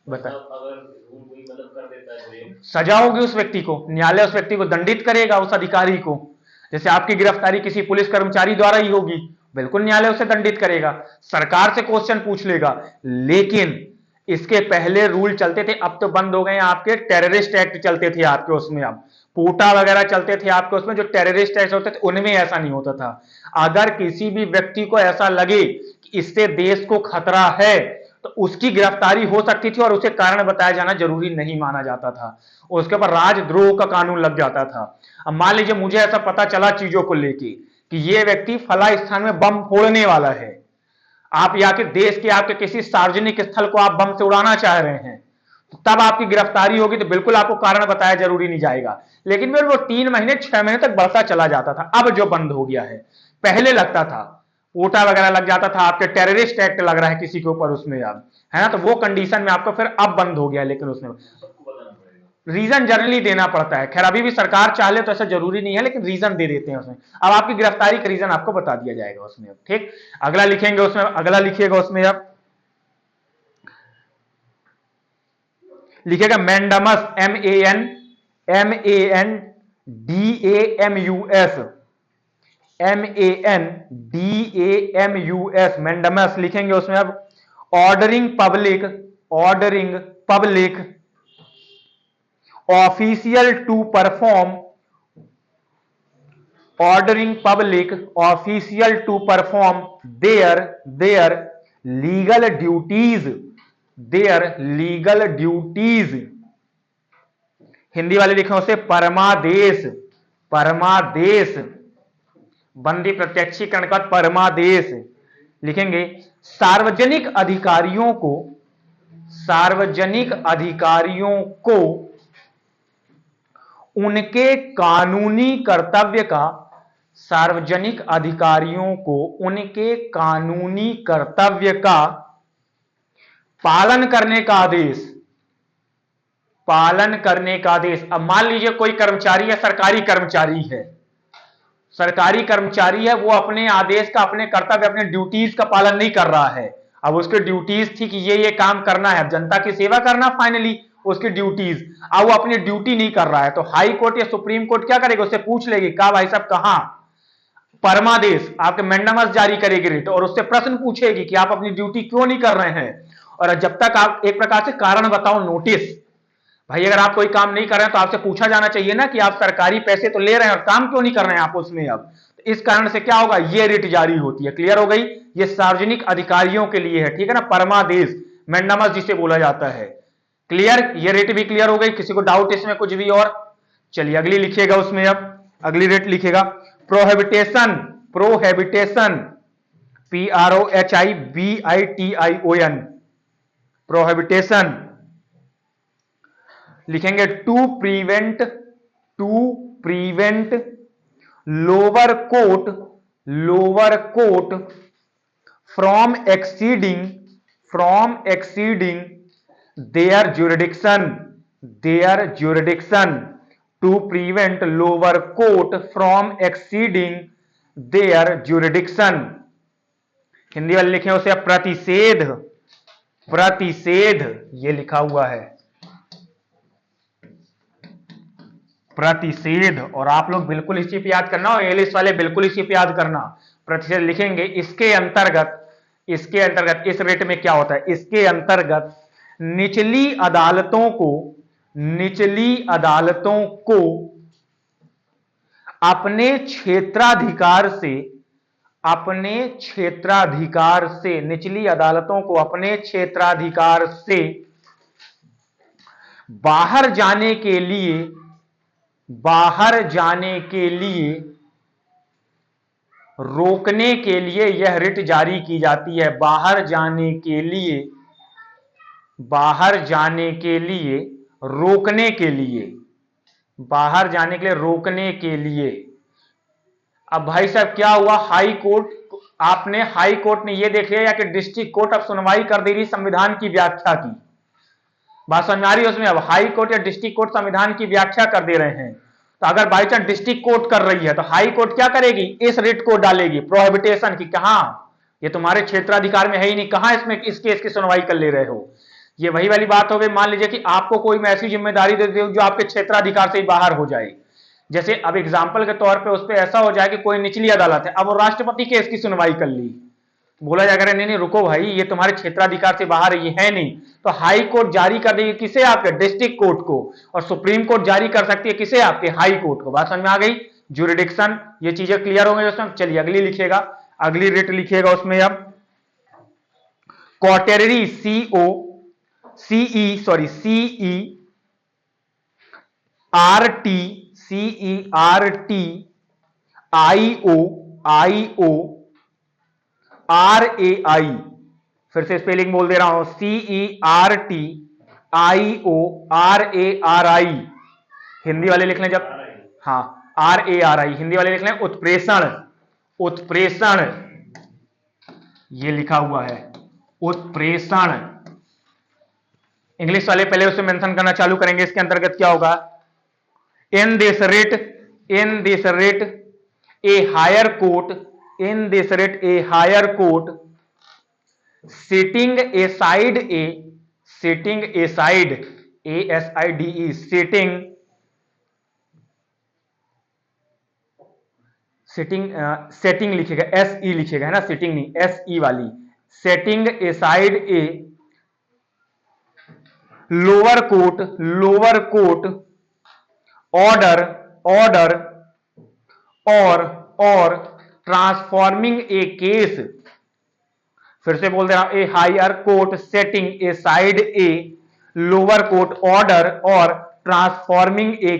बता, अगर रूल कोई मतलब कर देता है ब्रेक, सजा होगी उस व्यक्ति को, न्यायालय उस व्यक्ति को दंडित करेगा, उस अधिकारी को। जैसे आपकी गिरफ्तारी किसी पुलिस कर्मचारी द्वारा ही होगी, बिल्कुल न्यायालय उसे दंडित करेगा, सरकार से क्वेश्चन पूछ लेगा। लेकिन इसके पहले रूल चलते थे, अब तो बंद हो गए हैं, आपके टेररिस्ट एक्ट चलते थे आपके उसमें, अब पोटा वगैरह चलते थे आपके उसमें, जो टेररिस्ट एक्ट होते थे उनमें ऐसा नहीं होता था। अगर किसी भी व्यक्ति को ऐसा लगे कि इससे देश को खतरा है तो उसकी गिरफ्तारी हो सकती थी और उसे कारण बताया जाना जरूरी नहीं माना जाता था, उसके ऊपर राजद्रोह का कानून लग जाता था। अब मान लीजिए मुझे ऐसा पता चला चीजों को लेके कि ये व्यक्ति फला स्थान में बम फोड़ने वाला है, आप या कि देश के आपके किसी सार्वजनिक स्थल को आप बम से उड़ाना चाह रहे हैं, तो तब आपकी गिरफ्तारी होगी, तो बिल्कुल आपको कारण बताया जरूरी नहीं जाएगा। लेकिन फिर वो 3 महीने 6 महीने तक बढ़ता चला जाता था, अब जो बंद हो गया है, पहले लगता था ओटा वगैरह लग जाता था, आपके टेररिस्ट एक्ट लग रहा है किसी के ऊपर उसमें अब, है ना, तो वो कंडीशन में आपको फिर अब बंद हो गया। लेकिन उसमें सबको बताना पड़ेगा, रीजन जनरली देना पड़ता है, खैर अभी भी सरकार चाहे तो ऐसा जरूरी नहीं है, लेकिन रीजन दे देते हैं उसमें। अब आपकी गिरफ्तारी का रीजन आपको बता दिया जाएगा उसमें, ठीक। अगला लिखेंगे उसमें, अगला लिखिएगा उसमें, अब लिखेगा मैंडामस, MANDAMUS, मैंडामस लिखेंगे उसमें। अब ordering public official to perform, ordering public official to perform their legal duties, Hindi वाले लिखे उसे परमादेश, बंदी प्रत्यक्षीकरण का परमादेश लिखेंगे। सार्वजनिक अधिकारियों को उनके कानूनी कर्तव्य का, सार्वजनिक अधिकारियों को उनके कानूनी कर्तव्य का पालन करने का आदेश। अब मान लीजिए कोई कर्मचारी है, सरकारी कर्मचारी है, वो अपने आदेश का, अपने कर्तव्य, अपने ड्यूटीज का पालन नहीं कर रहा है। अब उसकी ड्यूटीज थी कि ये काम करना है, जनता की सेवा करना, फाइनली उसकी ड्यूटीज, अब वो अपनी ड्यूटी नहीं कर रहा है, तो हाई कोर्ट या सुप्रीम कोर्ट क्या करेगी, उससे पूछ लेगी, कहा भाई साहब कहां, परमादेश आपके मैंडामस जारी करेगी रिट, और उससे प्रश्न पूछेगी कि आप अपनी ड्यूटी क्यों नहीं कर रहे हैं। और जब तक आप एक प्रकार से कारण बताओ नोटिस, भाई अगर आप कोई काम नहीं कर रहे हैं तो आपसे पूछा जाना चाहिए ना कि आप सरकारी पैसे तो ले रहे हैं और काम क्यों नहीं कर रहे हैं आप उसमें। अब तो इस कारण से क्या होगा, ये रिट जारी होती है। क्लियर हो गई, ये सार्वजनिक अधिकारियों के लिए है, ठीक है ना, परमादेश मैंडामस जिसे बोला जाता है। क्लियर, ये रेट भी क्लियर हो गई, किसी को डाउट इसमें कुछ भी और? चलिए अगली लिखिएगा उसमें, अब अगली रेट लिखिएगा प्रोहिबिटेशन, PROHIBITION, प्रोहिबिटेशन लिखेंगे। To prevent lower court from exceeding their jurisdiction, to prevent lower court from exceeding their jurisdiction। Hindi वाले लिखे उसे प्रतिषेध, ये लिखा हुआ है प्रतिषेध, और आप लोग बिल्कुल इसी पे याद करना, और इंग्लिश वाले बिल्कुल इसी पे याद करना, प्रतिषेध लिखेंगे। इसके अंतर्गत इस रेट में क्या होता है, इसके अंतर्गत निचली अदालतों को अपने क्षेत्राधिकार से निचली अदालतों को अपने क्षेत्राधिकार से बाहर जाने के लिए रोकने के लिए यह रिट जारी की जाती है। बाहर जाने के लिए बाहर जाने के लिए, रोकने के लिए, बाहर जाने के लिए, रोकने के लिए। अब भाई साहब क्या हुआ, हाई कोर्ट, आपने हाई कोर्ट ने यह देख लिया कि डिस्ट्रिक्ट कोर्ट अब सुनवाई कर दे रही संविधान की व्याख्या की, बात समझ आ रही है उसमें। अब हाई कोर्ट या डिस्ट्रिक्ट कोर्ट संविधान की व्याख्या कर दे रहे हैं, तो अगर बाई चांस डिस्ट्रिक्ट कोर्ट कर रही है तो हाई कोर्ट क्या करेगी, इस रिट को डालेगी प्रोहिबिटेशन की, कहां, ये तुम्हारे क्षेत्राधिकार में है ही नहीं, कहां इसमें इस केस की सुनवाई कर ले रहे हो। ये वही वाली बात हो गई, मान लीजिए कि आपको कोई मैं ऐसी जिम्मेदारी दे दे जो आपके क्षेत्राधिकार से ही बाहर हो जाए। जैसे अब एग्जाम्पल के तौर पे उस पर ऐसा हो जाए कि कोई निचली अदालत है, अब वो राष्ट्रपति केस की सुनवाई कर ली, बोला जाएगा नहीं नहीं रुको भाई, ये तुम्हारे क्षेत्राधिकार से बाहर है, ये है नहीं, तो हाई कोर्ट जारी कर देगी किसे, आपके डिस्ट्रिक्ट कोर्ट को, और सुप्रीम कोर्ट जारी कर सकती है किसे, आपके हाई कोर्ट को। बात समझ में आ गई, ज्यूरिडिक्शन, ये चीजें क्लियर हो गई उसमें। चलिए अगली लिखिएगा, अगली रिट लिखिएगा उसमें अब क्वार्टररी, CERT, फिर से स्पेलिंग बोल दे रहा हूं, CERTIORARI, हिंदी वाले लिख लें जब, हाँ RARI, हिंदी वाले लिख लें उत्प्रेषण, उत्प्रेषण, ये लिखा हुआ है उत्प्रेषण। इंग्लिश वाले पहले उसे मेंशन करना चालू करेंगे, इसके अंतर्गत क्या होगा, in this writ a higher court, in this writ a higher court sitting aside ASIDE, setting लिखिएगा, SE लिखिएगा, है ना, सिटिंग नहीं, SE वाली, setting aside a lower court order और ट्रांसफॉर्मिंग ए केस, फिर से बोल दे रहा हूं, a higher court setting aside a lower court order और ट्रांसफॉर्मिंग ए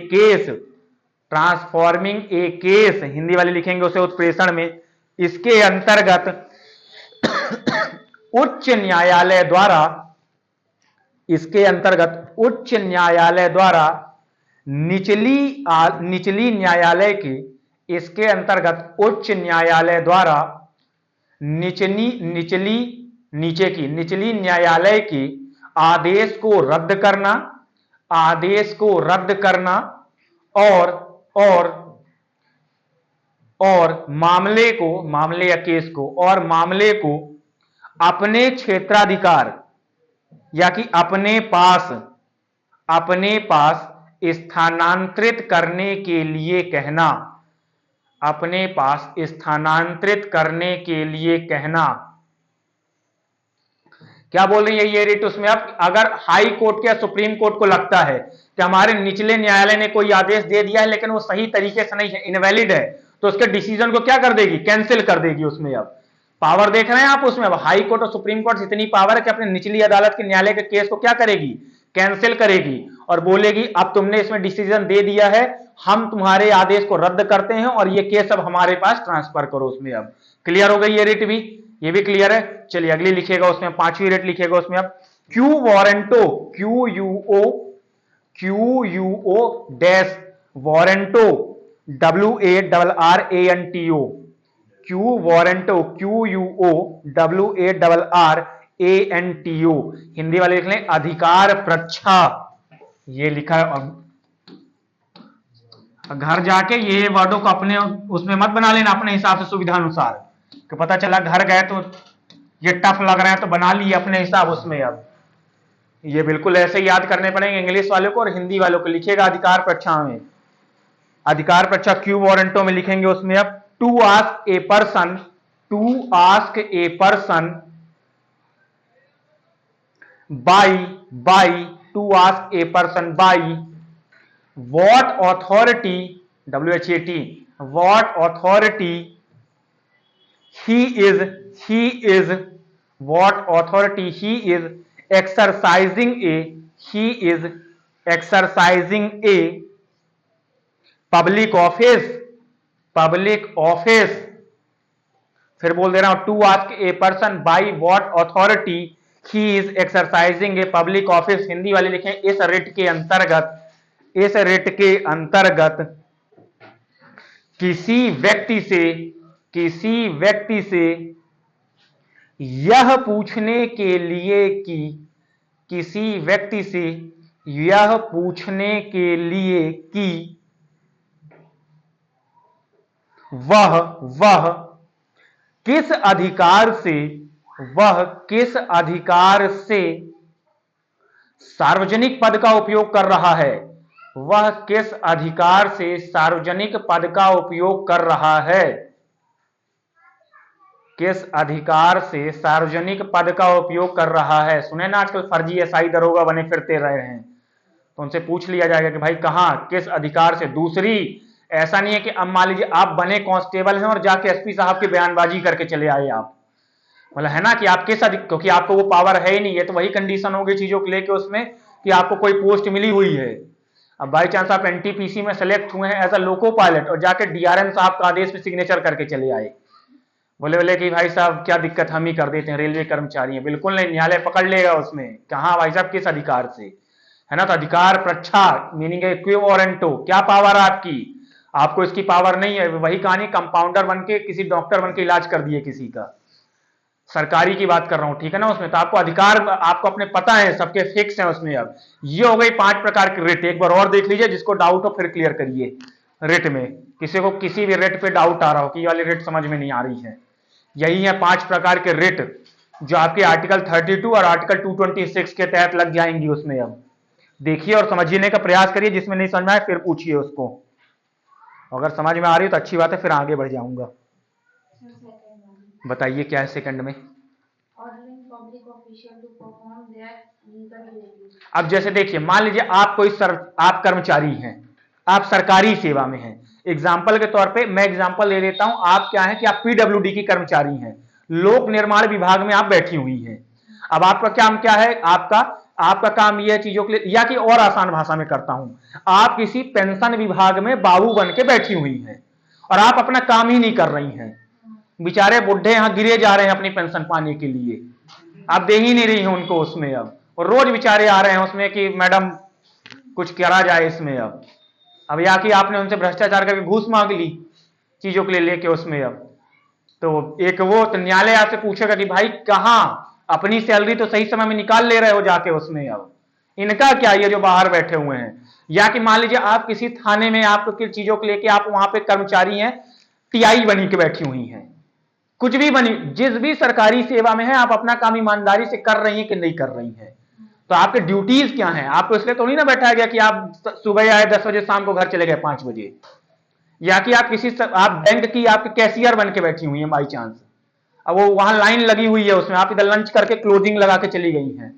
केस, हिंदी वाले लिखेंगे उसे उत्प्रेषण में। इसके अंतर्गत उच्च न्यायालय द्वारा निचली न्यायालय के, इसके अंतर्गत उच्च न्यायालय द्वारा निचली न्यायालय के आदेश को रद्द करना और मामले को अपने क्षेत्राधिकार या कि अपने पास स्थानांतरित करने के लिए कहना, क्या बोल रही है ये रिट उसमें। अब अगर हाई कोर्ट या सुप्रीम कोर्ट को लगता है कि हमारे निचले न्यायालय ने कोई आदेश दे दिया है लेकिन वो सही तरीके से नहीं है, इनवैलिड है, तो उसके डिसीजन को क्या कर देगी, कैंसिल कर देगी उसमें। अब पावर देख रहे हैं आप उसमें, अब हाई कोर्ट और सुप्रीम कोर्ट इतनी पावर है कि अपने निचली अदालत के न्यायालय के केस को क्या करेगी, कैंसिल करेगी और बोलेगी अब तुमने इसमें डिसीजन दे दिया है, हम तुम्हारे आदेश को रद्द करते हैं और ये केस अब हमारे पास ट्रांसफर करो उसमें। अब क्लियर हो गई ये रिट भी, ये भी क्लियर है। चलिए अगली लिखिएगा उसमें, पांचवी रिट लिखिएगा उसमें अब quo warranto, QUO dash warranto, WARRANTO, quo warranto, QUOWARRANTO, Hindi वाले लिख लें अधिकार प्रच्छा, ये लिखा है। घर जाके ये वर्डों को अपने उसमें मत बना लेना, अपने हिसाब से सुविधा अनुसार, कि पता चला घर गए तो ये टफ लग रहा है तो बना लिए अपने हिसाब उसमें। अब ये बिल्कुल ऐसे याद करने पड़ेंगे इंग्लिश वालों को और हिंदी वालों को। लिखिएगा अधिकार प्रच्छा में, अधिकार प्रच्छा क्यू वारंटो में लिखेंगे उसमें अब to ask a person by what authority, WHAT, what authority he is exercising a public office, फिर बोल दे रहा हूं to ask a person by what authority ही is exercising a public office, Hindi वाले लिखें इस रिट के अंतर्गत किसी व्यक्ति से यह पूछने के लिए कि वह किस अधिकार से सार्वजनिक पद का उपयोग कर रहा है, वह किस अधिकार से सार्वजनिक पद का उपयोग कर रहा है, किस अधिकार से सार्वजनिक पद का उपयोग कर रहा है। सुने ना आजकल फर्जी एसआई दरोगा बने फिरते रहे हैं, तो उनसे पूछ लिया जाएगा कि भाई कहां किस अधिकार से। दूसरी, ऐसा नहीं है कि अब मान लीजिए आप बने कांस्टेबल हैं और जाके एसपी साहब की बयानबाजी करके चले आए आप, मतलब है ना कि आप क्योंकि आपको वो पावर है ही नहीं है, तो वही कंडीशन होगी चीजों को लेके उसमें कि आपको कोई पोस्ट मिली हुई है। अब बाई चांस आप एनटीपीसी में सेलेक्ट हुए हैं एज अ लोको पायलट और जाके डीआरएम साहब का आदेश पे सिग्नेचर करके चले आए, बोले कि भाई साहब क्या दिक्कत, हम ही कर देते हैं, रेलवे कर्मचारी हैं। बिल्कुल नहीं, न्यायालय पकड़ लेगा उसमें, कहा भाई साहब किस अधिकार से, है ना। तो अधिकार प्रच्छा मीनिंग है इक्विवोलेंटो, क्या पावर है आपकी, आपको इसकी पावर नहीं है। वही कहानी कंपाउंडर बन के किसी डॉक्टर बन के इलाज कर दिए किसी का, सरकारी की बात कर रहा हूं, ठीक है ना। उसमें तो आपको अधिकार आपको अपने पता है, सबके फिक्स हैं उसमें। अब ये हो गई 5 प्रकार की रिट, एक बार और देख लीजिए, जिसको डाउट हो फिर क्लियर करिए। रिट में किसी को किसी भी रिट पे डाउट आ रहा हो कि ये वाली रिट समझ में नहीं आ रही है, यही है 5 प्रकार के रिट जो आपके आर्टिकल 32 और आर्टिकल 226 के तहत लग जाएंगी उसमें। अब देखिए और समझने का प्रयास करिए, जिसमें नहीं समझ में आए फिर पूछिए उसको, अगर समझ में आ रही है तो अच्छी बात है, फिर आगे बढ़ जाऊंगा। बताइए क्या है सेकंड में। अब जैसे देखिए, मान लीजिए आप आप कर्मचारी हैं, आप सरकारी सेवा में हैं। एग्जाम्पल के तौर पे मैं एग्जाम्पल ले लेता हूं, आप क्या है कि आप पीडब्ल्यूडी की कर्मचारी हैं, लोक निर्माण विभाग में आप बैठी हुई हैं। अब आपका काम क्या है, आपका काम यह है चीजों के लिए, या कि और आसान भाषा में करता हूं, आप किसी पेंशन विभाग में बाबू बन के बैठी हुई हैं और आप अपना काम ही नहीं कर रही हैं। बेचारे बुढ़े यहां गिरे जा रहे हैं अपनी पेंशन पाने के लिए, आप दे ही नहीं रही हैं उनको उसमें। अब और रोज बेचारे आ रहे हैं उसमें कि मैडम कुछ करा जाए इसमें। अब या कि आपने उनसे भ्रष्टाचार करके घूस मांग ली चीजों के लिए लेके उसमें। अब तो एक वो तो न्यायालय आपसे पूछेगा कि भाई कहां अपनी सैलरी तो सही समय में निकाल ले रहे हो जाके उसमें, अब इनका क्या, ये जो बाहर बैठे हुए हैं। या कि मान लीजिए आप किसी थाने में आपको चीजों को लेके आप वहां पे कर्मचारी हैं, टीआई बनी के बैठी हुई हैं, कुछ भी बनी, जिस भी सरकारी सेवा में है आप अपना काम ईमानदारी से कर रही हैं कि नहीं कर रही हैं। तो आपके ड्यूटीज क्या हैं, आपको इसलिए तो नहीं ना बैठाया गया कि आप सुबह आए 10 बजे, शाम को घर चले गए 5 बजे, या कि आप बैंक की आपके कैशियर बन के बैठी हुई हैं बाई चांस। अब वो वहां लाइन लगी हुई है उसमें, आप इधर लंच करके क्लोजिंग लगा के चली गई हैं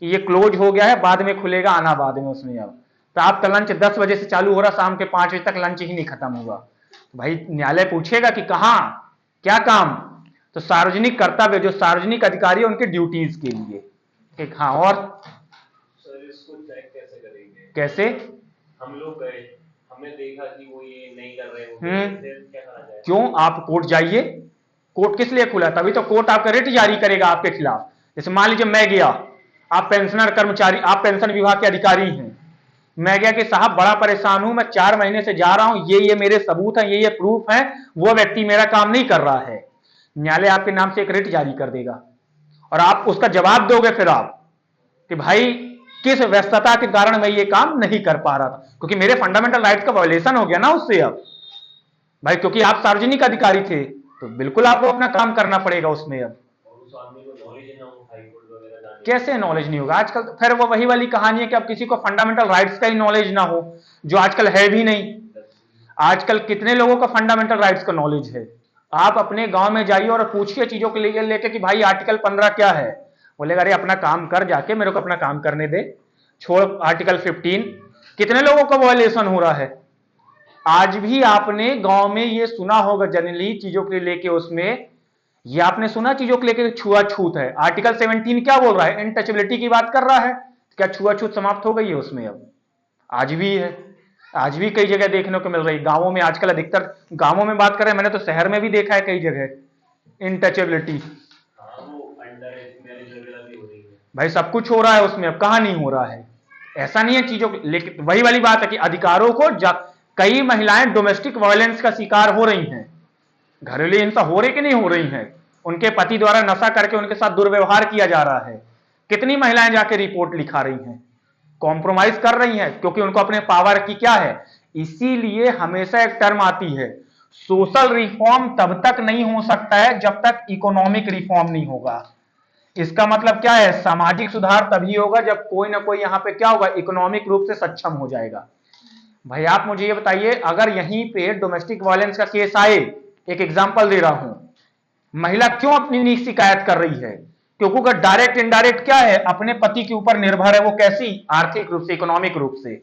कि ये क्लोज हो गया है, बाद में खुलेगा, आना बाद में उसमें। अब तो आपका लंच 10 बजे से चालू हो रहा, शाम के 5 बजे तक लंच ही नहीं खत्म होगा। तो भाई न्यायालय पूछेगा कि कहां क्या काम, तो सार्वजनिक कर्तव्य, जो सार्वजनिक अधिकारी है उनके ड्यूटीज के लिए। एक हाँ, और सर इसको चेक कैसे करेंगे, कैसे, हम लोग गए, हमने देखा कि वो ये नहीं कर रहे हो, फिर क्या करा जाए। क्यों, आप कोर्ट जाइए, कोर्ट किस लिए खुला, तभी तो कोर्ट आपका रिट जारी करेगा आपके खिलाफ। जैसे मान लीजिए मैं गया, आप पेंशनर कर्मचारी, आप पेंशन विभाग के अधिकारी हैं, मैं गया कि साहब बड़ा परेशान हूं, मैं 4 महीने से जा रहा हूं, ये मेरे सबूत हैं, ये प्रूफ है, वो व्यक्ति मेरा काम नहीं कर रहा है। न्यायालय आपके नाम से एक रिट जारी कर देगा और आप उसका जवाब दोगे फिर आप कि भाई किस व्यस्तता के कारण मैं ये काम नहीं कर पा रहा था, क्योंकि मेरे फंडामेंटल राइट का वायलेशन हो गया ना उससे। अब भाई क्योंकि आप सार्वजनिक अधिकारी थे तो बिल्कुल आपको अपना काम करना पड़ेगा उसमें। अब उस आदमी को नॉलेज ना हो हाई कोर्ट वगैरह जाने, कैसे नॉलेज नहीं होगा आजकल, फिर वो वही वाली कहानी है कि अब किसी को फंडामेंटल राइट्स का ही नॉलेज ना हो, जो आजकल है भी नहीं। आजकल कितने लोगों का फंडामेंटल राइट्स का नॉलेज है, आप अपने गांव में जाइए और पूछिए चीजों के लिए लेके कि भाई आर्टिकल 15 क्या है, बोलेगा अरे अपना काम कर जाके, मेरे को अपना काम करने दे, छोड़ आर्टिकल 15। कितने लोगों का वायलेशन हो रहा है। आज भी आपने गांव में ये सुना होगा जनरली चीजों के लेके उसमें, ये आपने सुना चीजों के लेके छुआछूत है। आर्टिकल 17 क्या बोल रहा है, इनटचेबिलिटी की बात कर रहा है। क्या छुआछूत समाप्त हो गई है उसमें। अब आज भी है, आज भी कई जगह देखने को मिल रही, गांवों में आजकल अधिकतर गांवों में बात करें, मैंने तो शहर में भी देखा है कई जगह इनटचेबिलिटी। हाँ वो अंडर एज मैरिज वगैरह भी हो रही है। भाई सब कुछ हो रहा है उसमें, अब कहां नहीं हो रहा है, ऐसा नहीं है चीजों लेकिन वही वाली बात है कि अधिकारों को कई महिलाएं डोमेस्टिक वायलेंस का शिकार हो रही हैं, घरेलू हिंसा हो रही कि नहीं हो रही है, उनके पति द्वारा नशा करके उनके साथ दुर्व्यवहार किया जा रहा है, कितनी महिलाएं जाके रिपोर्ट लिखा रही हैं, कॉम्प्रोमाइज कर रही हैं, क्योंकि उनको अपने पावर की क्या है। इसीलिए हमेशा एक टर्म आती है, सोशल रिफॉर्म तब तक नहीं हो सकता है जब तक इकोनॉमिक रिफॉर्म नहीं होगा। इसका मतलब क्या है, सामाजिक सुधार तभी होगा जब कोई ना कोई यहां पे क्या होगा, इकोनॉमिक रूप से सक्षम हो जाएगा। भाई आप मुझे ये बताइए, अगर यहीं पे डोमेस्टिक वायलेंस का केस आए, एक एग्जांपल दे रहा हूं, महिला क्यों अपनी शिकायत कर रही है, क्योंकि अगर डायरेक्ट इनडायरेक्ट क्या है, अपने पति के ऊपर निर्भर है, वो कैसी, आर्थिक रूप से, इकोनॉमिक रूप से।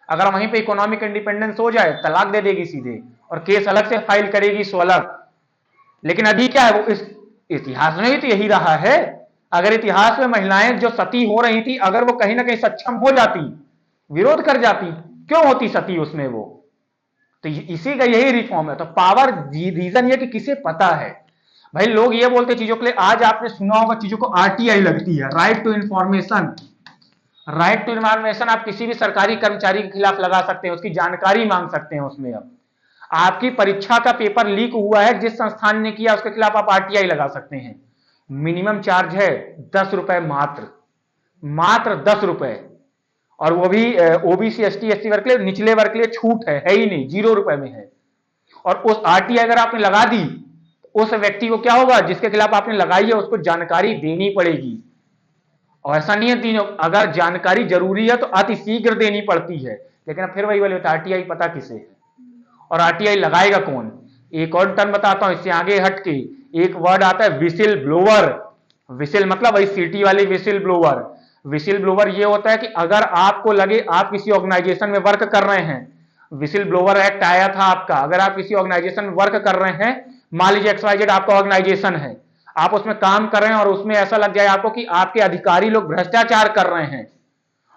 अगर वहीं पे इकोनॉमिक इंडिपेंडेंस हो जाए, तलाक दे देगी सीधे, और केस अलग से फाइल करेगी सो अलग। लेकिन अभी क्या है, वो इस इतिहास में भी तो यही रहा है, अगर इतिहास में महिलाएं जो सती हो रही थी, अगर वो कहीं ना कहीं सक्षम हो जाती, विरोध कर जाती, क्यों होती सती उसमें वो, तो इसी का यही रिफॉर्म है। तो पावर रीजन ये कि किसे पता है। भाई लोग ये बोलते चीजों के लिए, आज आपने सुना होगा चीजों को आरटीआई लगती है, right to information. Right to information आप किसी भी सरकारी कर्मचारी के खिलाफ लगा सकते हैं, उसकी जानकारी मांग सकते हैं उसमें। अब आपकी परीक्षा का पेपर लीक हुआ है, जिस संस्थान ने किया उसके खिलाफ आप आरटीआई लगा सकते हैं। मिनिमम चार्ज है 10 रुपए, मात्र 10 रुपए, और वो भी ओबीसी एसटी एसटी वर्ग के लिए, निचले वर्ग के लिए छूट है ही नहीं, 0 रुपए में है। और उस आरटीआई अगर आपने लगा दी, उस व्यक्ति को क्या होगा, जिसके खिलाफ आपने लगाई है, उसको जानकारी देनी पड़ेगी। और ऐसा नहीं है तीनों, अगर जानकारी जरूरी है तो अति शीघ्र देनी पड़ती है, लेकिन अब फिर वही वाली होता है, आरटीआई पता किसे है और आरटीआई लगाएगा कौन। एक और टर्म बताता हूं इससे आगे हट के, एक वर्ड आता है विसिल ब्लोअर। विसिल मतलब वही सीटी वाली विसिल ब्लोअर। विसिल ब्लोअर ये होता है कि अगर आपको लगे आप किसी ऑर्गेनाइजेशन में वर्क कर रहे हैं, विसिल ब्लोअर एक्ट आया था आपका, अगर आप किसी ऑर्गेनाइजेशन में वर्क कर रहे हैं, मान लीजिए XYZ आपका ऑर्गेनाइजेशन है, आप उसमें काम कर रहे हैं और उसमें ऐसा लग जाए आपको कि आपके अधिकारी लोग भ्रष्टाचार कर रहे हैं,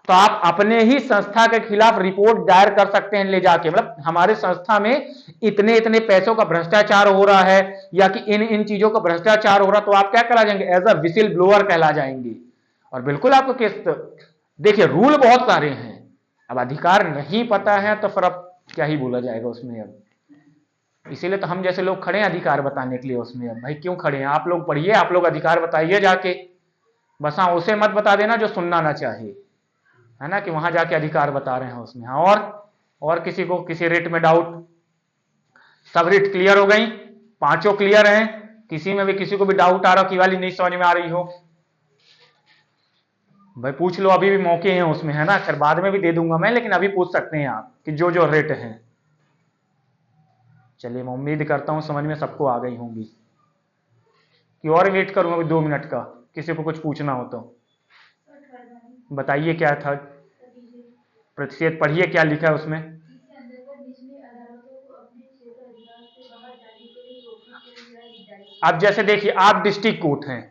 तो आप अपने ही संस्था के खिलाफ रिपोर्ट दायर कर सकते हैं ले जाके, मतलब हमारे संस्था में इतने इतने पैसों का भ्रष्टाचार हो रहा है, या कि इन इन चीजों का भ्रष्टाचार हो रहा, तो आप क्या कहला जाएंगे, एज अ विसिल ब्लोअर कहला जाएंगे। और बिल्कुल आपको केस, देखिए रूल बहुत सारे हैं, अब अधिकार नहीं पता है तो फिर अब क्या ही बोला जाएगा उसमें। अब इसीलिए तो हम जैसे लोग खड़े हैं अधिकार बताने के लिए उसमें। अब भाई क्यों खड़े हैं, आप लोग पढ़िए, आप लोग अधिकार बताइए जाके, बस हाँ उसे मत बता देना जो सुनना ना चाहे, है ना, कि वहां जाके अधिकार बता रहे हैं उसमें। हाँ, और किसी को किसी रेट में डाउट, सब रेट क्लियर हो गई, पांचों क्लियर हैं, किसी में भी किसी को भी डाउट आ रहा हो कि वाली नहीं समझ में आ रही हो, भाई पूछ लो, अभी भी मौके हैं उसमें, है ना, फिर बाद में भी दे दूंगा मैं, लेकिन अभी पूछ सकते हैं आप कि जो जो रेट हैं। चलिए मैं उम्मीद करता हूं समझ में सबको आ गई होंगी, कि और वेट करूंगा अभी 2 मिनट का, किसी को कुछ पूछना हो तो बताइए। क्या था प्रतिषेध, पढ़िए क्या लिखा है उसमें। अब जैसे देखिए, आप डिस्ट्रिक्ट कोर्ट हैं,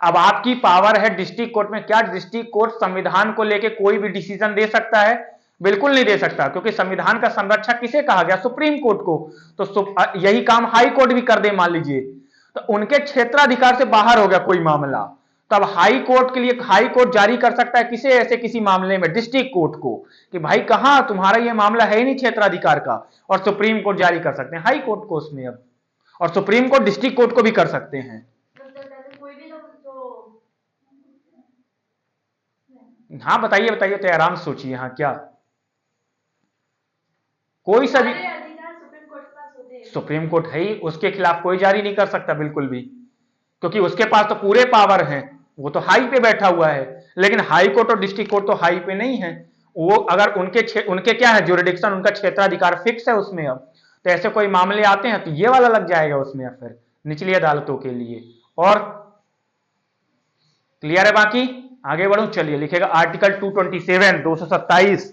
अब आपकी पावर है डिस्ट्रिक्ट कोर्ट में, क्या डिस्ट्रिक्ट कोर्ट संविधान को लेकर कोई भी डिसीजन दे सकता है? बिल्कुल नहीं दे सकता, क्योंकि संविधान का संरक्षक किसे कहा गया, सुप्रीम कोर्ट को। तो यही काम हाई कोर्ट भी कर दे मान लीजिए, तो उनके क्षेत्राधिकार से बाहर हो गया कोई मामला, तब हाई कोर्ट के लिए हाई कोर्ट जारी कर सकता है किसे, ऐसे किसी मामले में डिस्ट्रिक्ट कोर्ट को, कि भाई कहां तुम्हारा ये मामला है ही नहीं क्षेत्राधिकार का, और सुप्रीम कोर्ट जारी कर सकते हैं हाई कोर्ट को उसमें। अब और सुप्रीम कोर्ट डिस्ट्रिक्ट कोर्ट को भी कर सकते हैं। हाँ बताइए बताइए, तो आराम से सोचिए। हाँ क्या कोई सा भी सुप्रीम कोर्ट है ही, उसके खिलाफ कोई जारी नहीं कर सकता बिल्कुल भी, क्योंकि उसके पास तो पूरे पावर हैं, वो तो हाई पे बैठा हुआ है। लेकिन हाई कोर्ट और डिस्ट्रिक्ट कोर्ट तो हाई पे नहीं है, वो अगर उनके क्या है ज्यूरिडिक्शन, उनका क्षेत्राधिकार फिक्स है उसमें। अब तो ऐसे कोई मामले आते हैं तो ये वाला लग जाएगा उसमें फिर निचली अदालतों के लिए। और क्लियर है, बाकी आगे बढ़ो। चलिए लिखेगा आर्टिकल 227 227।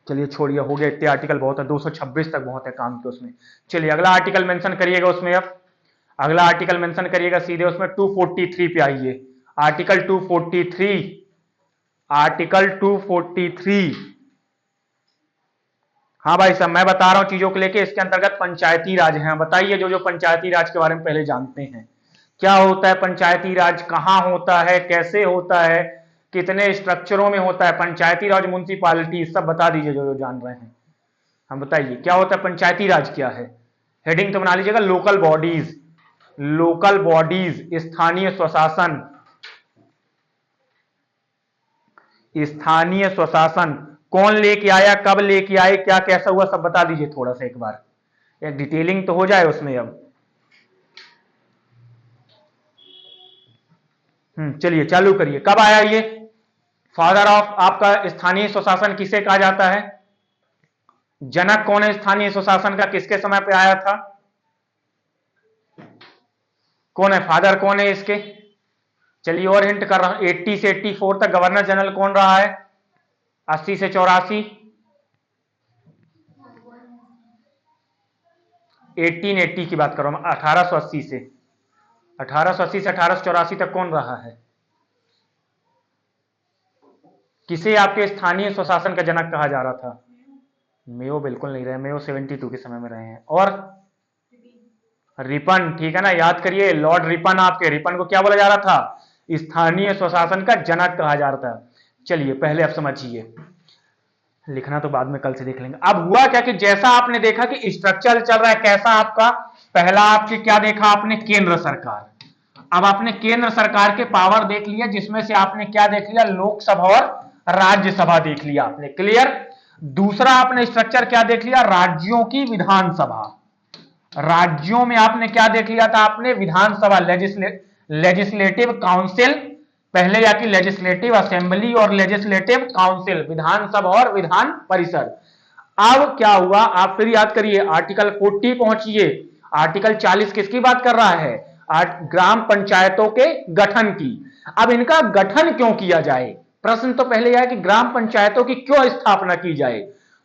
चलिए छोड़िए, हो गया इतने आर्टिकल बहुत है, 226 तक बहुत है काम के उसमें। चलिए अगला आर्टिकल मेंशन करिएगा उसमें। अब अगला आर्टिकल मेंशन करिएगा सीधे उसमें 243 पे आइए। आर्टिकल 243, आर्टिकल 243 हाँ भाई साहब, मैं बता रहा हूं चीजों को लेके। इसके अंतर्गत पंचायती राज है। बताइए जो जो पंचायती राज के बारे में पहले जानते हैं, क्या होता है पंचायती राज, कहाँ होता है, कैसे होता है, कितने स्ट्रक्चरों में होता है पंचायती राज, म्युनिसिपालिटी, सब बता दीजिए जो जो जान रहे हैं। हम बताइए क्या होता है पंचायती राज, क्या है। हेडिंग तो बना लीजिएगा, लोकल बॉडीज, लोकल बॉडीज, स्थानीय स्वशासन, स्थानीय स्वशासन। कौन लेके आया, कब लेके आए, क्या कैसा हुआ, सब बता दीजिए थोड़ा सा एक बार, एक डिटेलिंग तो हो जाए उसमें अब। चलिए चालू करिए, कब आया ये। फादर ऑफ आपका स्थानीय स्वशासन किसे कहा जाता है, जनक कौन है स्थानीय स्वशासन का, किसके समय पे आया था, कौन है फादर, कौन है इसके। चलिए और हिंट कर रहा हूं, 80 से 84 तक गवर्नर जनरल कौन रहा है, 80 से 84, 1880 की बात कर रहा हूं, 1880 से 1884 तक कौन रहा है, किसे आपके स्थानीय स्वशासन का जनक कहा जा रहा था। मेयो बिल्कुल नहीं रहे, मेयो 72 के समय में रहे हैं। और रिपन, ठीक है ना, याद करिए, लॉर्ड रिपन, आपके रिपन को क्या बोला जा रहा था, स्थानीय स्वशासन का जनक कहा जा रहा था। चलिए पहले आप समझिए, लिखना तो बाद में कल से देख लेंगे। अब हुआ क्या कि जैसा आपने देखा कि स्ट्रक्चर चल रहा है कैसा आपका, पहला आपके क्या देखा आपने, केंद्र सरकार। अब आपने केंद्र सरकार के पावर देख लिया, जिसमें से आपने क्या देख लिया, लोकसभा और राज्यसभा देख लिया आपने, क्लियर। दूसरा आपने स्ट्रक्चर क्या देख लिया, राज्यों की विधानसभा। राज्यों में आपने क्या देख लिया था, आपने विधानसभा, लेजिस्लेटिव काउंसिल, पहले या कि लेजिस्लेटिव असेंबली और लेजिस्लेटिव काउंसिल, विधानसभा और विधान परिषद। अब क्या हुआ, आप फिर याद करिए, आर्टिकल 40 पहुंचिए। आर्टिकल 40 किसकी बात कर रहा है, ग्राम पंचायतों के गठन की। अब इनका गठन क्यों किया जाए, प्रश्न तो पहले यह है कि ग्राम पंचायतों की क्यों स्थापना की जाए।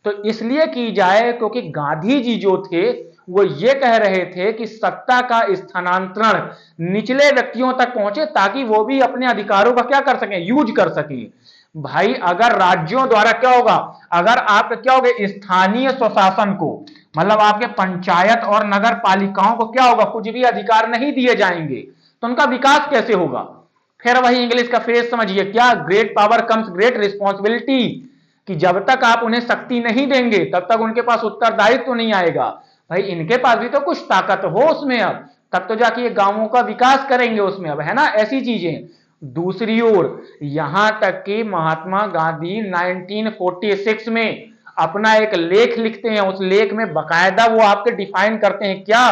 तो इसलिए की जाए क्योंकि गांधी जी जो थे वो ये कह रहे थे कि सत्ता का स्थानांतरण निचले व्यक्तियों तक पहुंचे, ताकि वो भी अपने अधिकारों का क्या कर सकें, यूज कर सकें। भाई अगर राज्यों द्वारा क्या होगा, अगर आप क्या होगे, स्थानीय स्वशासन को, मतलब आपके पंचायत और नगर पालिकाओं को क्या होगा, कुछ भी अधिकार नहीं दिए जाएंगे, तो उनका विकास कैसे होगा। फिर वही इंग्लिश का फ्रेज समझिए, क्या, great power comes great responsibility, कि जब तक आप उन्हें शक्ति नहीं देंगे तब तक उनके पास उत्तरदायित्व तो नहीं आएगा। भाई इनके पास भी तो कुछ ताकत हो उसमें, अब तब तो जाके ये गांवों का विकास करेंगे उसमें, अब है ना, ऐसी चीजें। दूसरी ओर यहां तक कि महात्मा गांधी 1946 में अपना एक लेख लिखते हैं, उस लेख में बकायदा वो आपके डिफाइन करते हैं क्या,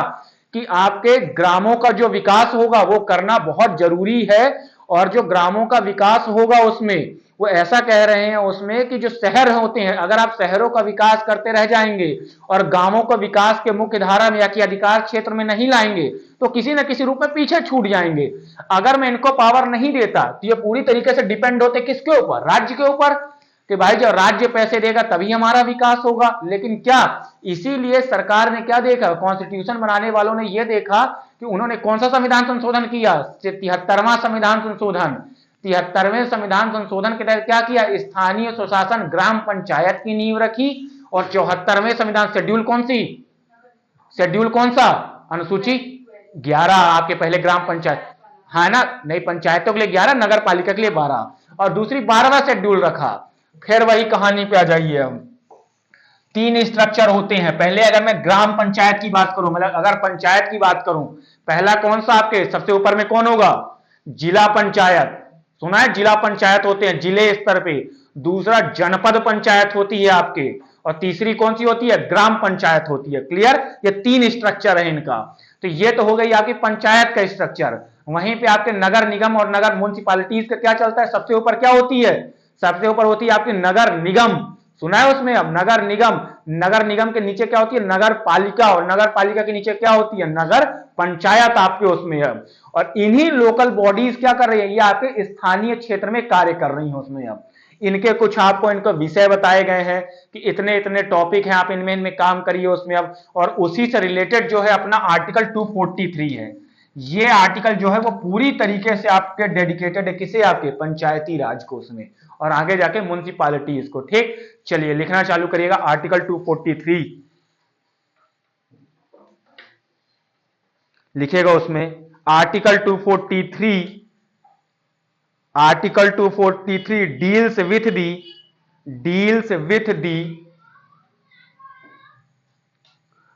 कि आपके ग्रामों का जो विकास होगा वो करना बहुत जरूरी है। और जो ग्रामों का विकास होगा उसमें वो ऐसा कह रहे हैं उसमें कि जो शहर होते हैं, अगर आप शहरों का विकास करते रह जाएंगे और गांवों को विकास के मुख्य धारा में या कि अधिकार क्षेत्र में नहीं लाएंगे तो किसी न किसी रूप में पीछे छूट जाएंगे। अगर मैं इनको पावर नहीं देता तो ये पूरी तरीके से डिपेंड होते किसके ऊपर, राज्य के ऊपर, कि भाई जब राज्य पैसे देगा तभी हमारा विकास होगा। लेकिन क्या, इसीलिए सरकार ने क्या देखा, कॉन्स्टिट्यूशन बनाने वालों ने यह देखा कि उन्होंने कौन सा संविधान संशोधन किया, 73वां संविधान संशोधन। 73वें संविधान संशोधन के तहत क्या किया, स्थानीय स्वशासन ग्राम पंचायत की नींव रखी। और 74वें संविधान शेड्यूल कौन सी, शेड्यूल कौन सा, अनुसूची 11, आपके पहले ग्राम पंचायत, है ना, नहीं, पंचायतों के लिए 11, नगर पालिका के लिए 12, और दूसरी 12वां शेड्यूल रखा। फिर वही कहानी पे आ जाइए हम, 3 स्ट्रक्चर होते हैं। पहले अगर मैं ग्राम पंचायत की बात करूं, मतलब अगर पंचायत की बात करूं, पहला कौन सा, आपके सबसे ऊपर में कौन होगा, जिला पंचायत, सुना है, जिला पंचायत होते हैं जिले स्तर पे। दूसरा जनपद पंचायत होती है आपके, और तीसरी कौन सी होती है, ग्राम पंचायत होती है, क्लियर। ये 3 स्ट्रक्चर है इनका। तो ये तो हो गई आपकी पंचायत का स्ट्रक्चर। वहीं पे आपके नगर निगम और नगर म्युनिसिपालिटीज का क्या चलता है, सबसे ऊपर क्या होती है, सबसे ऊपर होती है आपकी नगर निगम, सुना है उसमें, अब नगर निगम, नगर निगम के नीचे क्या होती है, नगर पालिका, और नगर पालिका के नीचे क्या होती है, नगर पंचायत आपके उसमें है। और इन्हीं लोकल बॉडीज क्या कर रही है, ये आपके स्थानीय क्षेत्र में कार्य कर रही है उसमें। अब इनके कुछ आपको इनको विषय बताए गए हैं कि इतने इतने टॉपिक हैं, आप इनमें काम करिए उसमें अब। और उसी से रिलेटेड जो है अपना आर्टिकल 243 है, ये आर्टिकल जो है वो पूरी तरीके से आपके डेडिकेटेड है किसे, आपके पंचायती राज को उसमें, और आगे जाके म्युनिसिपैलिटीज को। ठीक, चलिए लिखना चालू करिएगा। आर्टिकल 243 लिखिएगा उसमें। Article 243 deals with the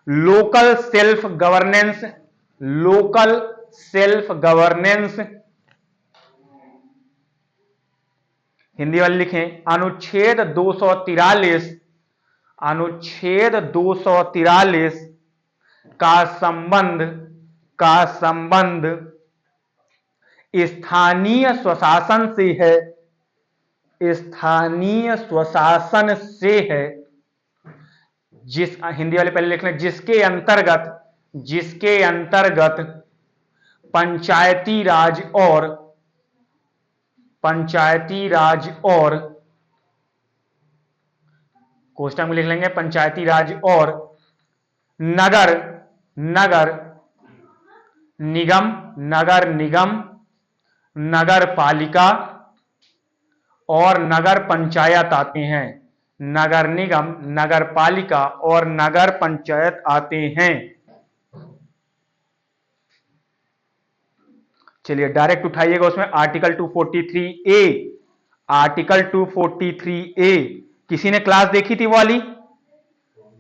local self governance, Hindi वाले लिखें, अनुच्छेद 243 का संबंध स्थानीय स्वशासन से है, जिस, हिंदी वाले पहले लिख लें, जिसके अंतर्गत पंचायती राज और कोष्टक में लिख लेंगे, पंचायती राज और नगर निगम, नगर पालिका और नगर पंचायत आते हैं। नगर निगम, नगर पालिका और नगर पंचायत आते हैं। चलिए डायरेक्ट उठाइएगा उसमें आर्टिकल 243A। किसी ने क्लास देखी थी वो वाली?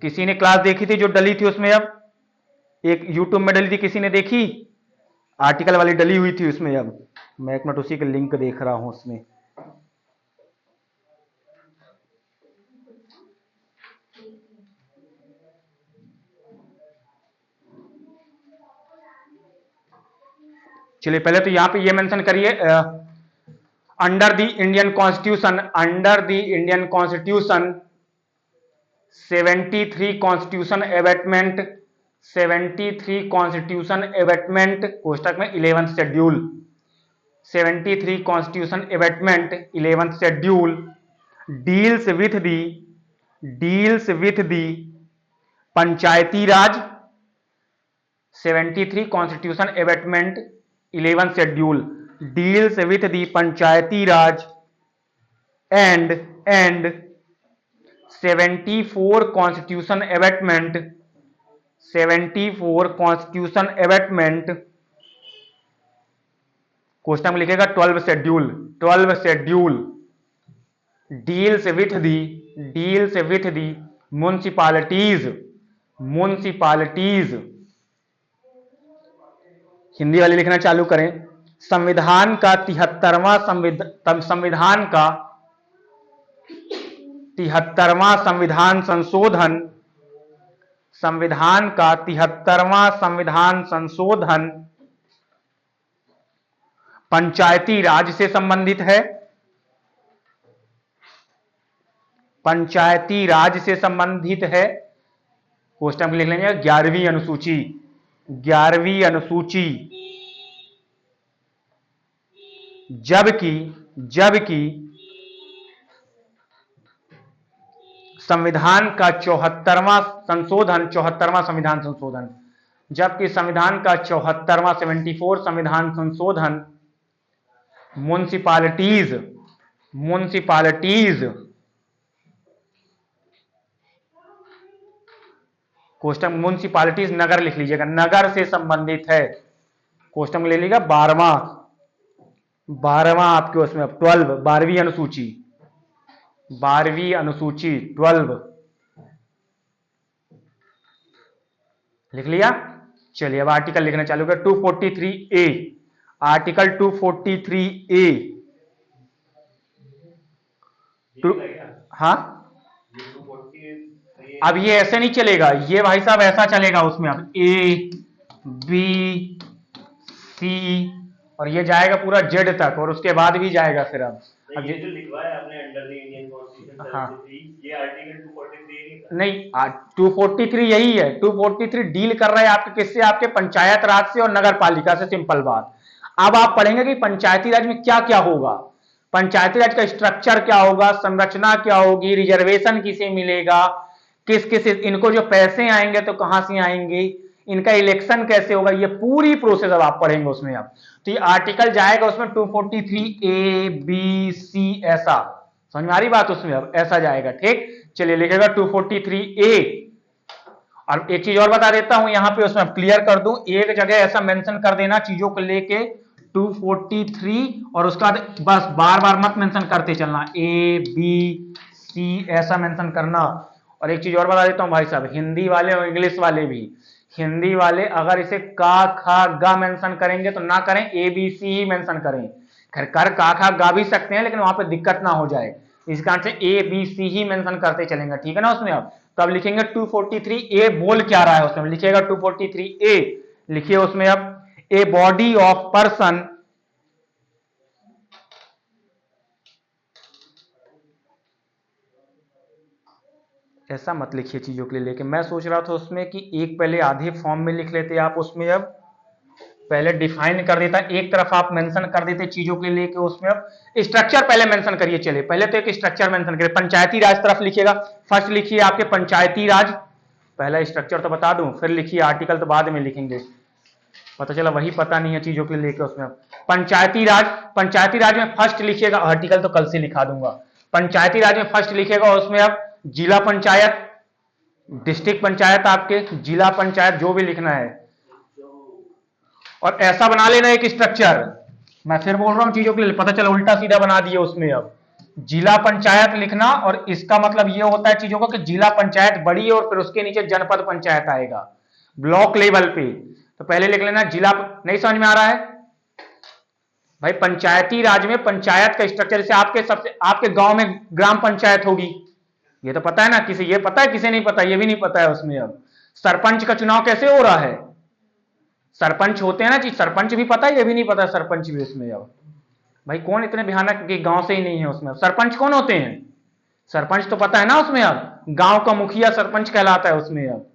किसी ने क्लास देखी थी जो डली थी उसमें? अब एक यूट्यूब में डली थी, किसी ने देखी? आर्टिकल वाली डली हुई थी उसमें। अब मैं एक मिनट उसी के लिंक देख रहा हूं उसमें। चलिए पहले तो यहां पे ये मेंशन करिए, under the Indian constitution 73 constitution amendment कोष्टक में 11th schedule, 73 constitution amendment 11th schedule deals with the panchayati raj, 73 constitution amendment 11th schedule deals with the panchayati raj and 74 constitution amendment question में लिखेगा 12 schedule deals with the municipalities. Hindi वाले लिखना चालू करें। संविधान का 73वां संविधान संशोधन पंचायती राज से संबंधित है। क्वेश्चन में लिख लेंगे 11वीं अनुसूची। जबकि संविधान का 74वां संविधान संशोधन, जबकि संविधान का 74वां 74 संविधान संशोधन म्युनिसिपैलिटीज क्वेश्चन म्युनिसिपैलिटीज नगर लिख लीजिएगा, नगर से संबंधित है। क्वेश्चन में ले लीजिएगा 12वां आपके उसमें 12वीं अनुसूची 12 लिख लिया। चलिए अब आर्टिकल लिखना चालू कर। 243A, article 243A। हाँ, अब ये ऐसे नहीं चलेगा, ये भाई साहब ऐसा चलेगा उसमें। अब A B C और ये जाएगा पूरा Z तक, और उसके बाद भी जाएगा। फिर अब ये जो लिखवाया आपने अंडर द इंडियन कॉन्स्टिट्यूशन, हाँ, ये आर्टिकल 243 नहीं 243 यही है। 243 डील कर रहा है आपके किससे, आपके पंचायत राज से और नगर पालिका से। सिंपल बात। अब आप पढ़ेंगे कि पंचायती राज में क्या क्या होगा, पंचायती राज का स्ट्रक्चर क्या होगा, संरचना क्या होगी, रिजर्वेशन किसे मिलेगा, किस इनको जो पैसे आएंगे तो कहां से आएंगे, इनका इलेक्शन कैसे होगा, ये पूरी प्रोसेस अब आप पढ़ेंगे उसमें। अब तो ये आर्टिकल जाएगा उसमें 243A B C ऐसा, समझ में आ रही बात उसमें, अब ऐसा जाएगा। ठीक, चलिए लिखेगा 243A। और एक चीज और बता देता हूं यहां पे, उसमें क्लियर कर दूं, एक जगह ऐसा मेंशन कर देना चीजों को लेके 243, और उसका बस बार बार मत मेंशन करते चलना, A B C ऐसा मेंशन करना। और एक चीज और बता देता हूं भाई साहब, हिंदी वाले और इंग्लिश वाले भी, हिंदी वाले अगर इसे का खा गा मेंशन करेंगे तो ना करें, ABC ही मेंशन करें। खैर कर का खा गा भी सकते हैं, लेकिन वहां पे दिक्कत ना हो जाए, इस कारण से ABC ही मेंशन करते चलेंगे, ठीक है ना उसमें। अब तो अब लिखेंगे 243A बोल क्या रहा है उसमें, लिखिएगा 243A लिखिए उसमें। अब ए बॉडी ऑफ पर्सन, ऐसा मत लिखिए चीजों के लिए लेके, मैं सोच रहा था उसमें कि एक पहले आधे फॉर्म में लिख लेते आप उसमें, अब पहले डिफाइन कर देता, एक तरफ आप मेंशन कर देते चीजों के लेके उसमें। अब स्ट्रक्चर पहले मेंशन करिए, चलिए पहले तो एक स्ट्रक्चर मेंशन करिए, पंचायती राज तरफ लिखिएगा, फर्स्ट लिखिए आपके पंचायती राज, पहला स्ट्रक्चर तो बता दूं, फिर लिखिए आर्टिकल तो बाद में लिखेंगे, पता चला वही पता नहीं है चीजों के लेके उसमें। पंचायती राज, पंचायती राज में फर्स्ट लिखिएगा, आर्टिकल तो कल से लिखा दूंगा, पंचायती राज में फर्स्ट लिखिएगा उसमें अब जिला पंचायत, डिस्ट्रिक्ट पंचायत, आपके जिला पंचायत जो भी लिखना है, और ऐसा बना लेना एक स्ट्रक्चर, मैं फिर बोल रहा हूं चीजों के लिए, पता चला उल्टा सीधा बना दिए उसमें। अब जिला पंचायत लिखना, और इसका मतलब ये होता है चीजों का कि जिला पंचायत बड़ी है और फिर उसके नीचे जनपद पंचायत आएगा ब्लॉक लेवल पे। तो पहले लिख लेना जिला, नहीं समझ में आ रहा है भाई, पंचायती राज में पंचायत का स्ट्रक्चर, जैसे आपके सबसे आपके गांव में ग्राम पंचायत होगी, ये तो पता है ना, किसी ये पता है, किसी नहीं पता, ये भी नहीं पता है उसमें। अब सरपंच का चुनाव कैसे हो रहा है, सरपंच होते हैं ना जी, सरपंच भी पता है, ये भी नहीं पता सरपंच भी उसमें। अब भाई कौन इतने भयानक कि गांव से ही नहीं है उसमें, सरपंच कौन होते हैं, सरपंच तो पता है ना उसमें। अब गांव का मुखिया सरपंच कहलाता है उसमें। अब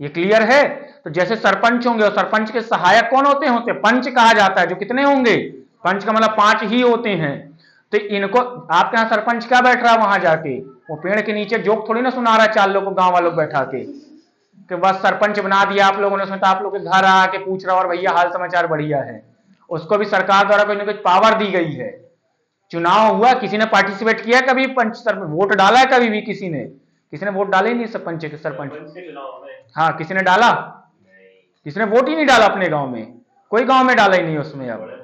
ये क्लियर है, तो जैसे सरपंच होंगे और सरपंच के सहायक कौन होते हैं, पंच कहा जाता है, जो कितने होंगे, पंच का मतलब 5 ही होते हैं। तो इनको आपके यहाँ सरपंच क्या बैठ रहा है वहां जाके, वो पेड़ के नीचे जोक थोड़ी ना सुना रहा है 4 लोगों को गांव वालों को बैठा के कि बस सरपंच बना दिया आप लोगों ने, उसमें तो आप लोग के घर आके पूछ रहा और भैया हाल समाचार बढ़िया है। उसको भी सरकार द्वारा कोई ना कुछ पावर दी गई है, चुनाव हुआ, किसी ने पार्टिसिपेट किया कभी, पंच सर वोट डाला है कभी भी, किसी ने वोट डाले ही नहीं सरपंच के, सरपंच, हाँ किसी ने डाला, किसी ने वोट ही नहीं डाला अपने गांव में, कोई गांव में डाला ही नहीं उसमें। अब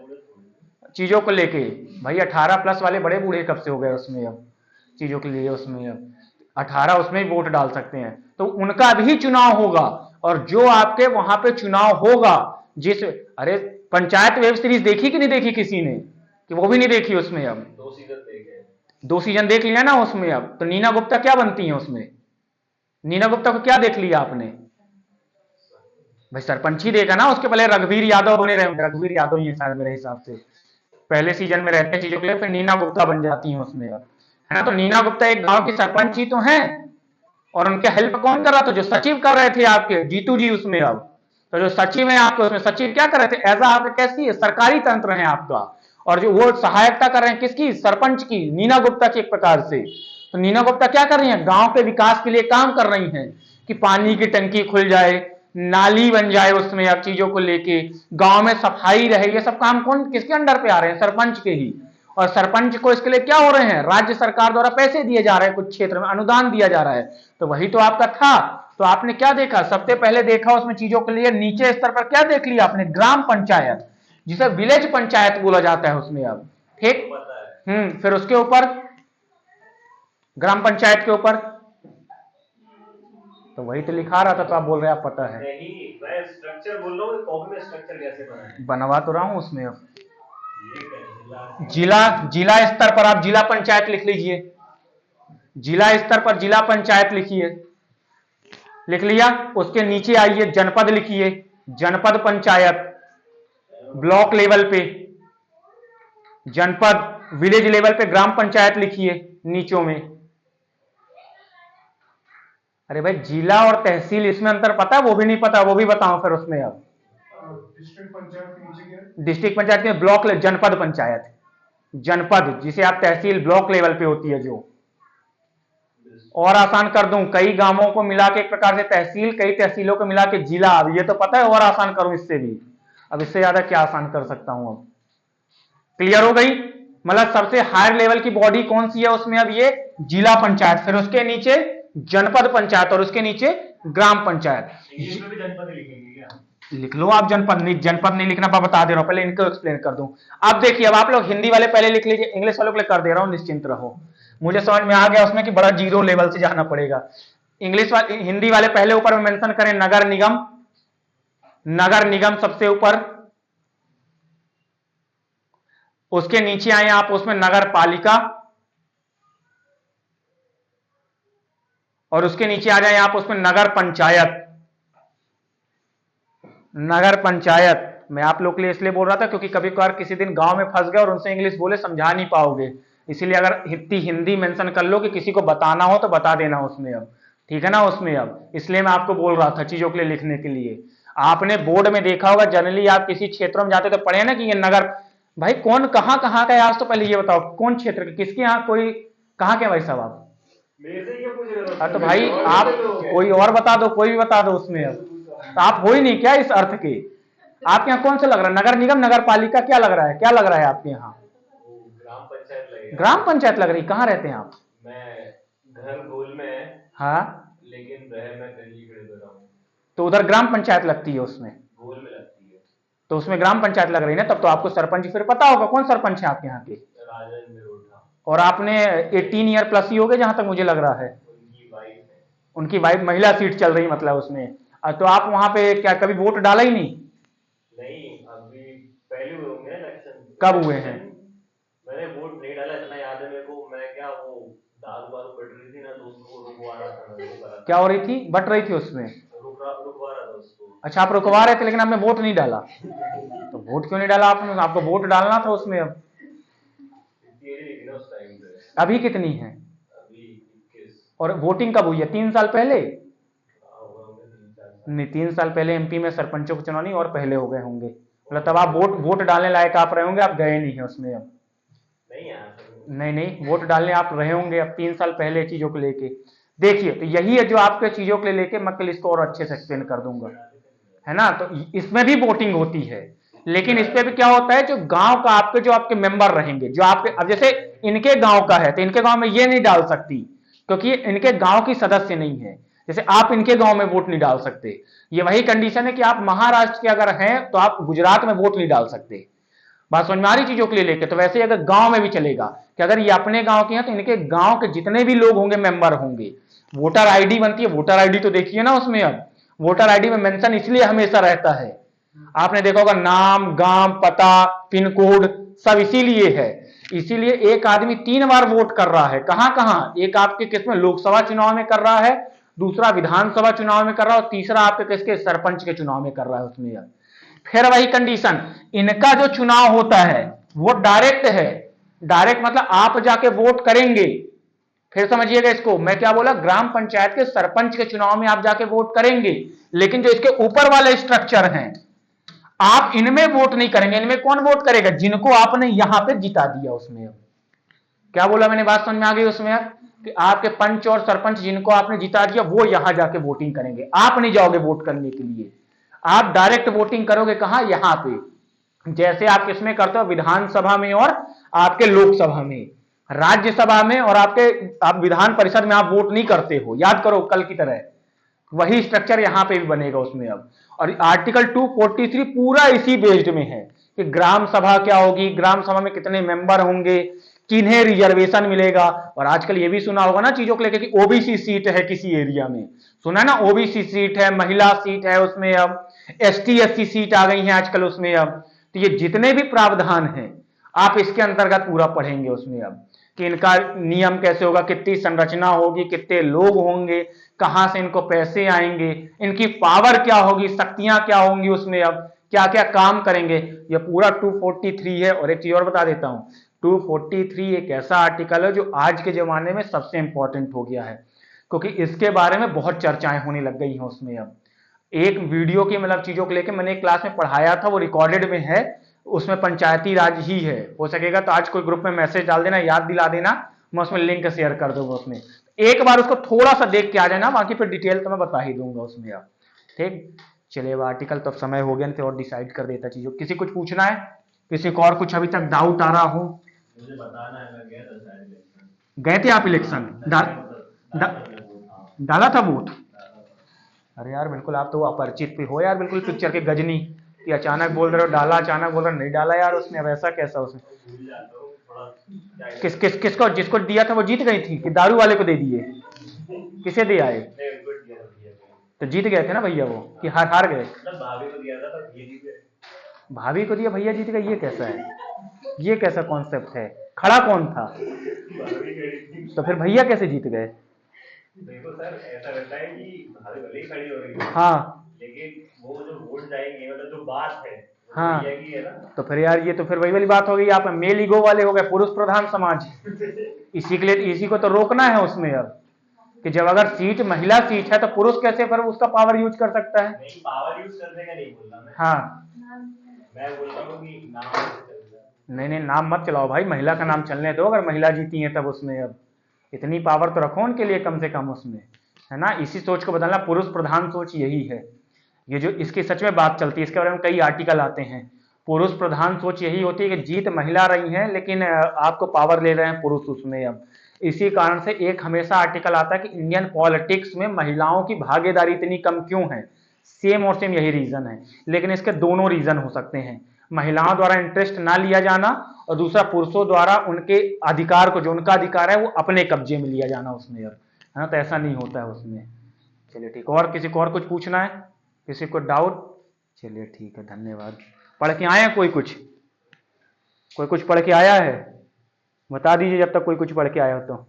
चीजों को लेके भाई 18+ वाले बड़े बूढ़े कब से हो गए उसमें, अब चीजों के लिए उसमें, अब 18 उसमें ही वोट डाल सकते हैं, तो उनका भी चुनाव होगा। और जो आपके वहां पे चुनाव होगा, जिस, अरे पंचायत वेब सीरीज देखी कि नहीं देखी किसी ने, कि वो भी नहीं देखी उसमें। अब 2 सीजन देख लिया ना उसमें। अब तो नीना गुप्ता क्या बनती है उसमें, नीना गुप्ता को क्या देख लिया आपने भाई, सरपंच ही देखा ना, उसके पहले रघुवीर यादव बने रहे, रघुवीर यादव ही शायद मेरे हिसाब से पहले सीजन में रहते हैं चीजों के लिए, फिर नीना गुप्ता बन जाती हैं उसमें। अब है ना, तो नीना गुप्ता एक गांव की सरपंच ही तो हैं, और उनके हेल्प कौन कर रहा था, जो सचिव कर रहे थे आपके जीतू जी उसमें। अब तो जो सचिव है आपके उसमें, सचिव क्या कर रहे थे, एज आपके कैसी है, सरकारी तंत्र है आपका, और जो वो सहायता कर रहे हैं किसकी, सरपंच की, नीना गुप्ता की एक प्रकार से। तो नीना गुप्ता क्या कर रही है, गांव के विकास के लिए काम कर रही हैं, कि पानी की टंकी खुल जाए, नाली बन जाए उसमें, अब चीजों को लेके गांव में सफाई रहे, ये सब काम कौन किसके अंडर पे आ रहे हैं, सरपंच के ही। और सरपंच को इसके लिए क्या हो रहे हैं, राज्य सरकार द्वारा पैसे दिए जा रहे हैं, कुछ क्षेत्र में अनुदान दिया जा रहा है, तो वही तो आपका था। तो आपने क्या देखा, सबसे पहले देखा उसमें चीजों के लिए नीचे स्तर पर क्या देख लिया आपने, ग्राम पंचायत, जिसे विलेज पंचायत बोला जाता है उसमें। अब ठीक, फिर उसके ऊपर ग्राम पंचायत के ऊपर, तो वही तो लिखा रहा था, तो आप बोल रहे हैं आप पता है, नहीं मैं स्ट्रक्चर बोल रहा हूँ, कॉपी में स्ट्रक्चर कैसे बना है, बनवा तो रहा हूं उसमें। अब जिला, जिला स्तर पर आप जिला पंचायत लिख लीजिए, जिला स्तर पर जिला पंचायत लिखिए, लिख लिया, उसके नीचे आइए जनपद लिखिए, जनपद पंचायत, ब्लॉक लेवल पे जनपद, विलेज लेवल पे ग्राम पंचायत लिखिए नीचों में। अरे भाई जिला और तहसील इसमें अंतर पता है, वो भी नहीं पता, वो भी बताऊं फिर उसमें। अब डिस्ट्रिक्ट पंचायत के नीचे क्या है? डिस्ट्रिक्ट पंचायत के ब्लॉक, जनपद पंचायत, जनपद जिसे आप तहसील ब्लॉक लेवल पे होती है जो, और आसान कर दूं, कई गांवों को मिला के एक प्रकार से तहसील, कई तहसीलों को मिला के जिला। अब ये तो पता है, और आसान करूं इससे भी, अब इससे ज्यादा क्या आसान कर सकता हूं। अब क्लियर हो गई। मतलब सबसे हायर लेवल की बॉडी कौन सी है उसमें, अब ये जिला पंचायत, फिर उसके नीचे जनपद पंचायत और उसके नीचे ग्राम पंचायत। इंग्लिश में भी जनपद ही लिखेंगे क्या? लिख लो आप जनपद, जनपद नहीं लिखना, मैं बता दे रहा हूं, पहले इनको एक्सप्लेन कर दूं। अब देखिए, अब आप लोग हिंदी वाले पहले लिख लीजिए, इंग्लिश वालों के लिए कर दे रहा हूं, निश्चिंत रहो। मुझे समझ में आ गया उसमें कि बड़ा जीरो लेवल से जाना पड़ेगा। इंग्लिश वाले, हिंदी वाले पहले ऊपर में मेंशन करें नगर निगम, नगर निगम सबसे ऊपर, उसके नीचे आए आप उसमें नगर पालिका, और उसके नीचे आ जाए आप उसमें नगर पंचायत। नगर पंचायत मैं आप लोग के लिए इसलिए बोल रहा था क्योंकि कभी कभार किसी दिन गांव में फंस गए और उनसे इंग्लिश बोले, समझा नहीं पाओगे, इसीलिए अगर इतनी हिंदी मेंशन कर लो कि किसी को बताना हो तो बता देना उसमें। अब ठीक है ना उसमें, अब इसलिए मैं आपको बोल रहा था चीजों के लिए लिखने के लिए। आपने बोर्ड में देखा होगा, जनरली आप किसी क्षेत्रों में जाते तो पढ़े ना कि ये नगर, भाई कौन कहां कहां का है, आज तो पहले ये बताओ कौन क्षेत्र के, किसके यहाँ, कोई कहां के भाई साहब आप? मेरे से क्यों पूछ रहे हो? तो भाई आप कोई और बता दो, कोई भी बता दो उसमें। अब तो आप हो ही नहीं क्या इस अर्थ के? आपके यहाँ कौन सा लग रहा है, नगर निगम, नगर पालिका, क्या लग रहा है, क्या लग रहा है आपके यहाँ? ग्राम पंचायत लगेगा। ग्राम पंचायत लग रही, कहाँ रहते हैं आप? मैं घर गोल में है, हाँ, लेकिन रह मैं दिल्ली खड़े हो रहा हूँ। तो उधर ग्राम पंचायत लगती है उसमें, गोल में लगती है। तो उसमें ग्राम पंचायत लग रही है ना, तब तो आपको सरपंच फिर पता होगा कौन सरपंच है आपके यहाँ के। राजन मिरोठा। और आपने 18 ईयर प्लस ही हो गए जहां तक मुझे लग रहा है। उनकी वाइफ है। उनकी वाइफ, महिला सीट चल रही मतलब उसमें। तो आप वहां पे क्या कभी वोट डाला ही नहीं? नहीं, अभी पहले हुए होंगे इलेक्शन। कब हुए हैं? मैंने वोट नहीं डाला, इतना याद है मेरे को। मैं क्या, वो दारू वारू बट रही थी ना, तो उसको रुकवा रहा था मैं, वो करा था। क्या हो रही थी, बट रही थी उसमें? रुकवा रहा था उसको। अच्छा, आप रुकवा रहे थे लेकिन आपने वोट नहीं डाला, तो वोट क्यों नहीं डाला आपने? आपको वोट डालना था उसमें। अब लेकिन उस टाइम पे अभी कितनी है? अभी 21। और वोटिंग कब हुई है, 3 साल पहले? होंगे 3-4 साल। नहीं, 3 साल पहले एमपी में सरपंचों के चुनाव नहीं, और पहले हो गए होंगे, मतलब तब आप वोट डालने लायक आप रहे होंगे, आप गए नहीं है उसमें। अब नहीं यार, नहीं नहीं, वोट डालने आप रहे होंगे अब 3 साल पहले चीजों को लेके। देखिए, तो यही है जो आपके चीजों के लिए लेके, मैं कल इसको और अच्छे से एक्सप्लेन कर दूंगा, है ना। तो इसमें भी वोटिंग होती है, लेकिन इस पे भी क्या होता है, जो गांव का आपके, जो आपके मेंबर रहेंगे, जो आपके, अब जैसे इनके गांव का है तो इनके गांव में ये नहीं डाल सकती क्योंकि इनके गांव की सदस्य नहीं है। जैसे आप इनके गांव में वोट नहीं डाल सकते, ये वही कंडीशन है कि आप महाराष्ट्र के अगर हैं तो आप गुजरात में वोट नहीं डाल सकते। बात समझ में आ रही चीजों के लिए लेके। तो वैसे ही अगर गांव में भी चलेगा कि अगर ये अपने गांव के हैं तो इनके गांव के जितने भी लोग होंगे, मेंबर होंगे, वोटर आईडी बनती है, वोटर आईडी तो देखिए ना उसमें। अब वोटर आईडी में मेंशन इसलिए हमेशा रहता है, आपने देखा होगा, नाम, गांव, पता, पिन कोड सब इसीलिए है। इसीलिए एक आदमी 3 बार वोट कर रहा है, कहां कहां, एक आपके किसमें, लोकसभा चुनाव में कर रहा है, दूसरा विधानसभा चुनाव में कर रहा है, और तीसरा आपके किसके, सरपंच के चुनाव में कर रहा है उसमें। अब फिर वही कंडीशन, इनका जो चुनाव होता है वो डायरेक्ट है। डायरेक्ट मतलब आप जाके वोट करेंगे। फिर समझिएगा इसको, मैं क्या बोला, ग्राम पंचायत के सरपंच के चुनाव में आप जाके वोट करेंगे, लेकिन जो इसके ऊपर वाले स्ट्रक्चर हैं, आप इनमें वोट नहीं करेंगे। इनमें कौन वोट करेगा, जिनको आपने यहां पे जिता दिया उसमें। क्या बोला मैंने, बात समझ में आ गई उसमें? अब कि आपके पंच और सरपंच जिनको आपने जिता दिया, वो यहां जाके वोटिंग करेंगे, आप नहीं जाओगे वोट करने के लिए। आप डायरेक्ट वोटिंग करोगे कहां, यहां पे, जैसे आप किसमें करते हो, विधानसभा में और आपके लोकसभा में, राज्यसभा में और आपके, आप विधान परिषद में आप वोट नहीं करते हो, याद करो कल की तरह। वही स्ट्रक्चर यहां पे भी बनेगा उसमें। अब और आर्टिकल 243 पूरा इसी बेस्ड में है कि ग्राम सभा क्या होगी, ग्राम सभा में कितने मेंबर होंगे, किन्हें रिजर्वेशन मिलेगा। और आजकल ये भी सुना होगा ना चीजों को लेकर कि ओबीसी सीट है किसी एरिया में, सुना है ना, ओबीसी सीट है, महिला सीट है उसमें, अब एसटी एससी सीट आ गई है आजकल उसमें। अब तो ये जितने भी प्रावधान हैं आप इसके अंतर्गत पूरा पढ़ेंगे उसमें। अब कि इनका नियम कैसे होगा, कितनी संरचना होगी, कितने लोग होंगे, कहां से इनको पैसे आएंगे, इनकी पावर क्या होगी, शक्तियां क्या होंगी उसमें, अब क्या क्या काम करेंगे, ये पूरा 243 है। और एक चीज और बता देता हूं, 243 एक ऐसा आर्टिकल है जो आज के जमाने में सबसे इंपॉर्टेंट हो गया है, क्योंकि इसके बारे में बहुत चर्चाएं होने लग गई हैं उसमें। अब एक वीडियो की मतलब चीजों को लेकर मैंने एक क्लास में पढ़ाया था, वो रिकॉर्डेड में है, उसमें पंचायती राज ही है। हो सकेगा तो आज कोई ग्रुप में मैसेज डाल देना, याद दिला देना, मैं उसमें लिंक शेयर कर दूंगा उसमें। एक बार उसको थोड़ा सा देख के आ जाना, बाकी फिर डिटेल तो मैं बता ही दूंगा उसमें अब। ठीक, चलिए वो आर्टिकल तो अब समय हो गया, नहीं तो और डिसाइड कर देता चीजों। किसी कुछ पूछना है, किसी को और कुछ अभी तक डाउट आ रहा हो? मुझे बताना है, मैं गया था शायद इलेक्शन। गए थे आप इलेक्शन? डाला था वोट? अरे यार बिल्कुल आप तो अपरिचित भी हो यार, बिल्कुल पिक्चर के गजनी कि अचानक बोल रहे हो डाला, अचानक बोल रहे हो नहीं डाला। यार उसने अब ऐसा कैसा उसने भूल जाता हूँ थोड़ा, क्या किसको जिसको दिया था वो जीत गई थी कि दारू वाले को दे दिए? किसे दे आए? नहीं, उनको दिया था भैया को। तो जीत गए थे ना भैया वो, कि हार गए? मतलब भाभी को दिया था पर भैया जीत गए। भाभी को दिया भैया जीत गए, ये कैसा है? ये कैसा कॉन्सेप्ट है? खड़ा कौन था? भाभी खड़ी थी। तो फिर भैया कैसे जीत गए? देखो सर, ऐसा रहता है कि भाभी भले ही खड़ी हो रही है, हाँ लेकिन वो जो वोट जाएंगे, मतलब जो बात है वो हाँ। भैया की है ना। तो फिर यार ये तो फिर वही वाली बात हो गई, आप मेल ईगो वाले हो गए, पुरुष प्रधान समाज। इसी के लिए इसी को तो रोकना है उसमें अब, कि जब अगर सीट महिला सीट है तो पुरुष कैसे फिर उसका पावर यूज कर सकता है? नहीं, पावर यूज करने का नहीं बोल रहा मैं। हाँ मैं बोल रहा हूँ कि नाम यूज करना। नहीं नहीं, नाम मत चलाओ भाई, महिला का नाम चलने दो। अगर महिला जीती है तब उसमें अब इतनी पावर तो रखो उनके लिए कम से कम उसमें, है ना? इसी सोच को बदलना, पुरुष प्रधान सोच यही है। ये जो इसकी सच में बात चलती है, इसके बारे में कई आर्टिकल आते हैं। पुरुष प्रधान सोच यही होती है कि जीत महिला रही है लेकिन आपको पावर ले रहे हैं पुरुष उसमें अब। इसी कारण से एक हमेशा आर्टिकल आता है कि इंडियन पॉलिटिक्स में महिलाओं की भागीदारी इतनी कम क्यों है। सेम और सेम यही रीजन है, लेकिन इसके दोनों रीजन हो सकते हैं। महिलाओं द्वारा इंटरेस्ट ना लिया जाना, और दूसरा पुरुषों द्वारा उनके अधिकार को, जो उनका अधिकार है वो अपने कब्जे में लिया जाना उसमें अब, है ना? तो ऐसा नहीं होता है उसमें। चलिए ठीक, और किसी को और कुछ पूछना है, किसी को डाउट? चलिए ठीक है, धन्यवाद। पढ़ के आए हैं कोई कुछ? कोई कुछ पढ़ के आया है? बता दीजिए जब तक कोई कुछ पढ़ के आया हो तो।